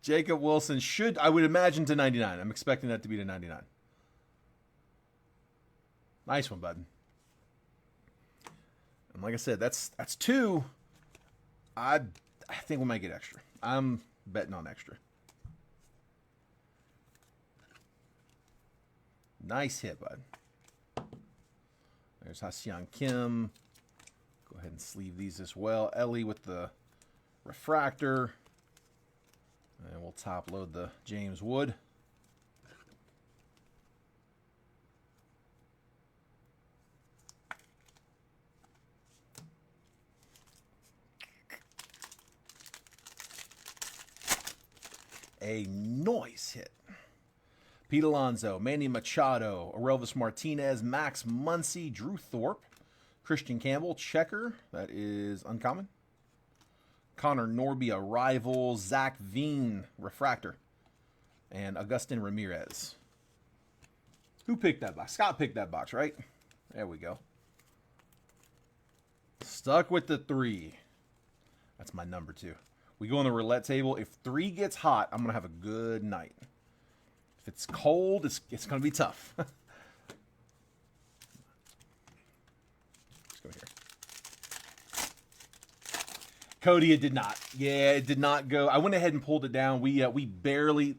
Jacob Wilson I would imagine, to 99. I'm expecting that to be to 99. Nice one, bud. And like I said, that's two. I think we might get extra. I'm betting on extra. Nice hit, bud. There's Ha-Seong Kim. Go ahead and sleeve these as well. Ellie with the refractor. And we'll top load the James Wood. A nice hit. Pete Alonso, Manny Machado, Aurelvis Martinez, Max Muncy, Drew Thorpe, Christian Campbell, checker. That is uncommon. Connor Norby, Arrival, Zach Veen, refractor, and Agustin Ramirez. Who picked that box? Scott picked that box, right? There we go. Stuck with the 3. That's my number 2. We go on the roulette table. If 3 gets hot, I'm going to have a good night. If it's cold, it's going to be tough. Let's go here. Cody, it did not. Yeah, it did not go. I went ahead and pulled it down. We barely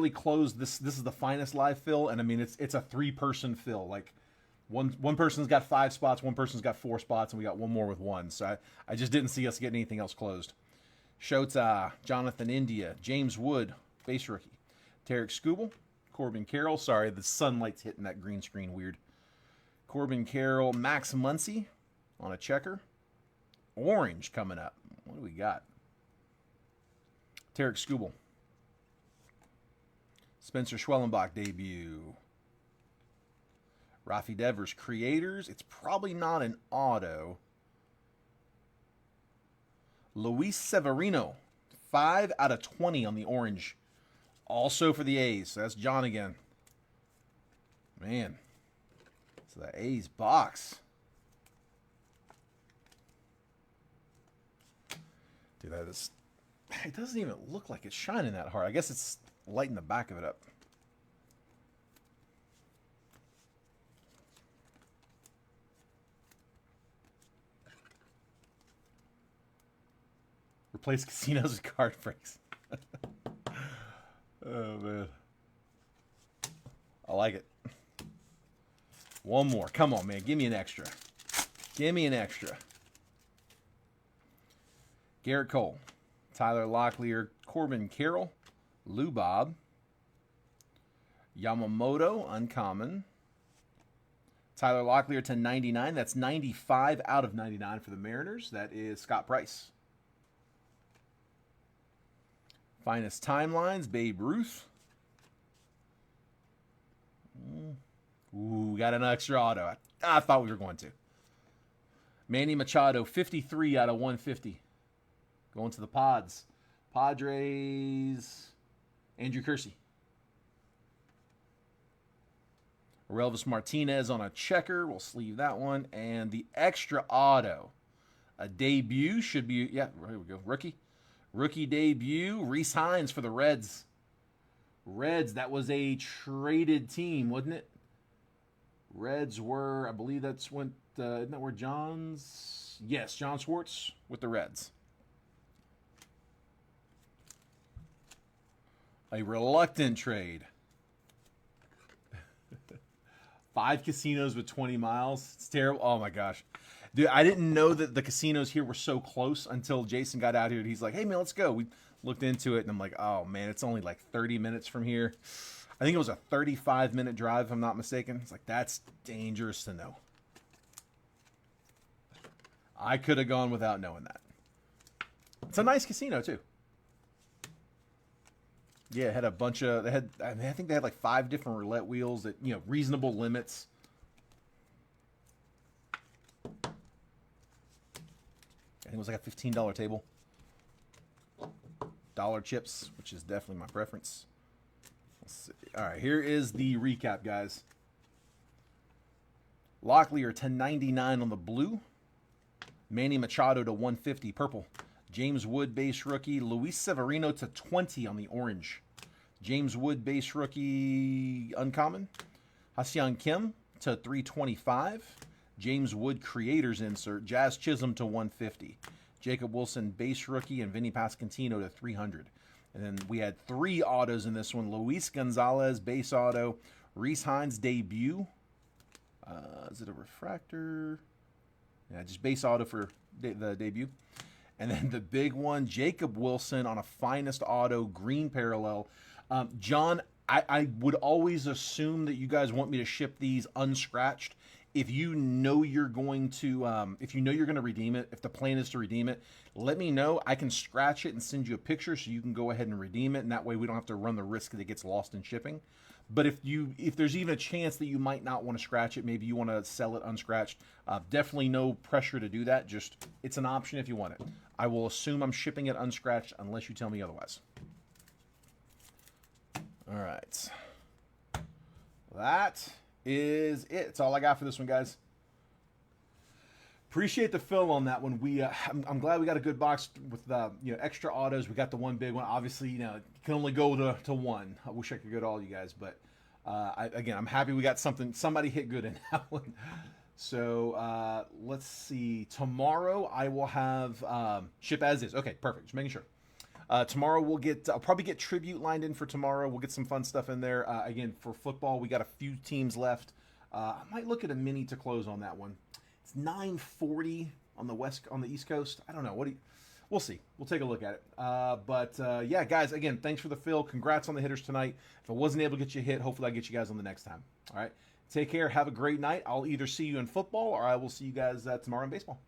closed this. This is the finest live fill, and I mean it's a 3-person fill. Like one person's got 5 spots, one person's got 4 spots, and we got one more with 1. So I just didn't see us getting anything else closed. Shota, Jonathan India, James Wood, base rookie. Tarek Skubal, Corbin Carroll. Sorry, the sunlight's hitting that green screen weird. Corbin Carroll, Max Muncy on a checker. Orange coming up. What do we got? Tarek Skubal. Spencer Schwellenbach debut. Rafi Devers, Creators. It's probably not an auto. Luis Severino, 5 out of 20 on the orange. Also for the A's. So that's John again. Man. It's the A's box. Dude, that is... It doesn't even look like it's shining that hard. I guess it's lighting the back of it up. Replace casinos with card breaks. Oh, man. I like it. One more. Come on, man. Give me an extra. Give me an extra. Garrett Cole, Tyler Locklear, Corbin Carroll, Lou Bob, Yamamoto, uncommon. Tyler Locklear to 99. That's 95 out of 99 for the Mariners. That is Scott Price. Finest timelines, Babe Ruth. Ooh, got an extra auto. I thought we were going to. Manny Machado, 53 out of 150. Going to the Pods. Padres, Andrew Kersey. Relvis Martinez on a checker. We'll sleeve that one. And the extra auto. A debut should be, yeah, here we go. Rookie debut. Rhys Hines for the Reds. Reds, that was a traded team, wasn't it? Reds were, I believe that's when, isn't that where John's? Yes, John Schwartz with the Reds. A reluctant trade. 5 casinos with 20 miles. It's terrible. Oh, my gosh. Dude, I didn't know that the casinos here were so close until Jason got out here. And he's like, hey, man, let's go. We looked into it, and I'm like, oh, man, it's only like 30 minutes from here. I think it was a 35-minute drive, if I'm not mistaken. It's like, that's dangerous to know. I could have gone without knowing that. It's a nice casino, too. Yeah, it had a bunch of, I think they had like 5 different roulette wheels at, reasonable limits. I think it was like a $15 table. Dollar chips, which is definitely my preference. Let's see. All right, here is the recap, guys. Locklear to 99 on the blue. Manny Machado to 150 purple. James Wood base rookie. Luis Severino to 20 on the orange. James Wood base rookie uncommon. Ha-Seong Kim to 325. James Wood creators insert. Jazz Chisholm to 150. Jacob Wilson base rookie and Vinny Pasquantino to 300. And then we had 3 autos in this one. Luis Gonzalez base auto. Rhys Hines debut. Is it a refractor? Yeah, just base auto for the debut. And then the big one, Jacob Wilson on a finest auto, green parallel. John, I would always assume that you guys want me to ship these unscratched. If you know you're going to, redeem it, if the plan is to redeem it, let me know. I can scratch it and send you a picture so you can go ahead and redeem it, and that way we don't have to run the risk that it gets lost in shipping. But if there's even a chance that you might not want to scratch it, maybe you want to sell it unscratched, definitely no pressure to do that. Just, it's an option if you want it. I will assume I'm shipping it unscratched unless you tell me otherwise. All right. That is it. That's all I got for this one, guys. Appreciate the fill on that one. I'm glad we got a good box with extra autos. We got the one big one. Obviously, you can only go to one. I wish I could go to all you guys, but I'm happy we got somebody hit good in that one. So let's see. Tomorrow I will have ship as is. Okay, perfect. Just making sure. Tomorrow I'll probably get tribute lined in for tomorrow. We'll get some fun stuff in there. Again, for football, we got a few teams left. I might look at a mini to close on that one. It's 9:40 on the East Coast. I don't know. We'll see. We'll take a look at it. Yeah, guys, again, thanks for the fill. Congrats on the hitters tonight. If I wasn't able to get you hit, hopefully I'll get you guys on the next time. All right. Take care. Have a great night. I'll either see you in football or I will see you guys tomorrow in baseball.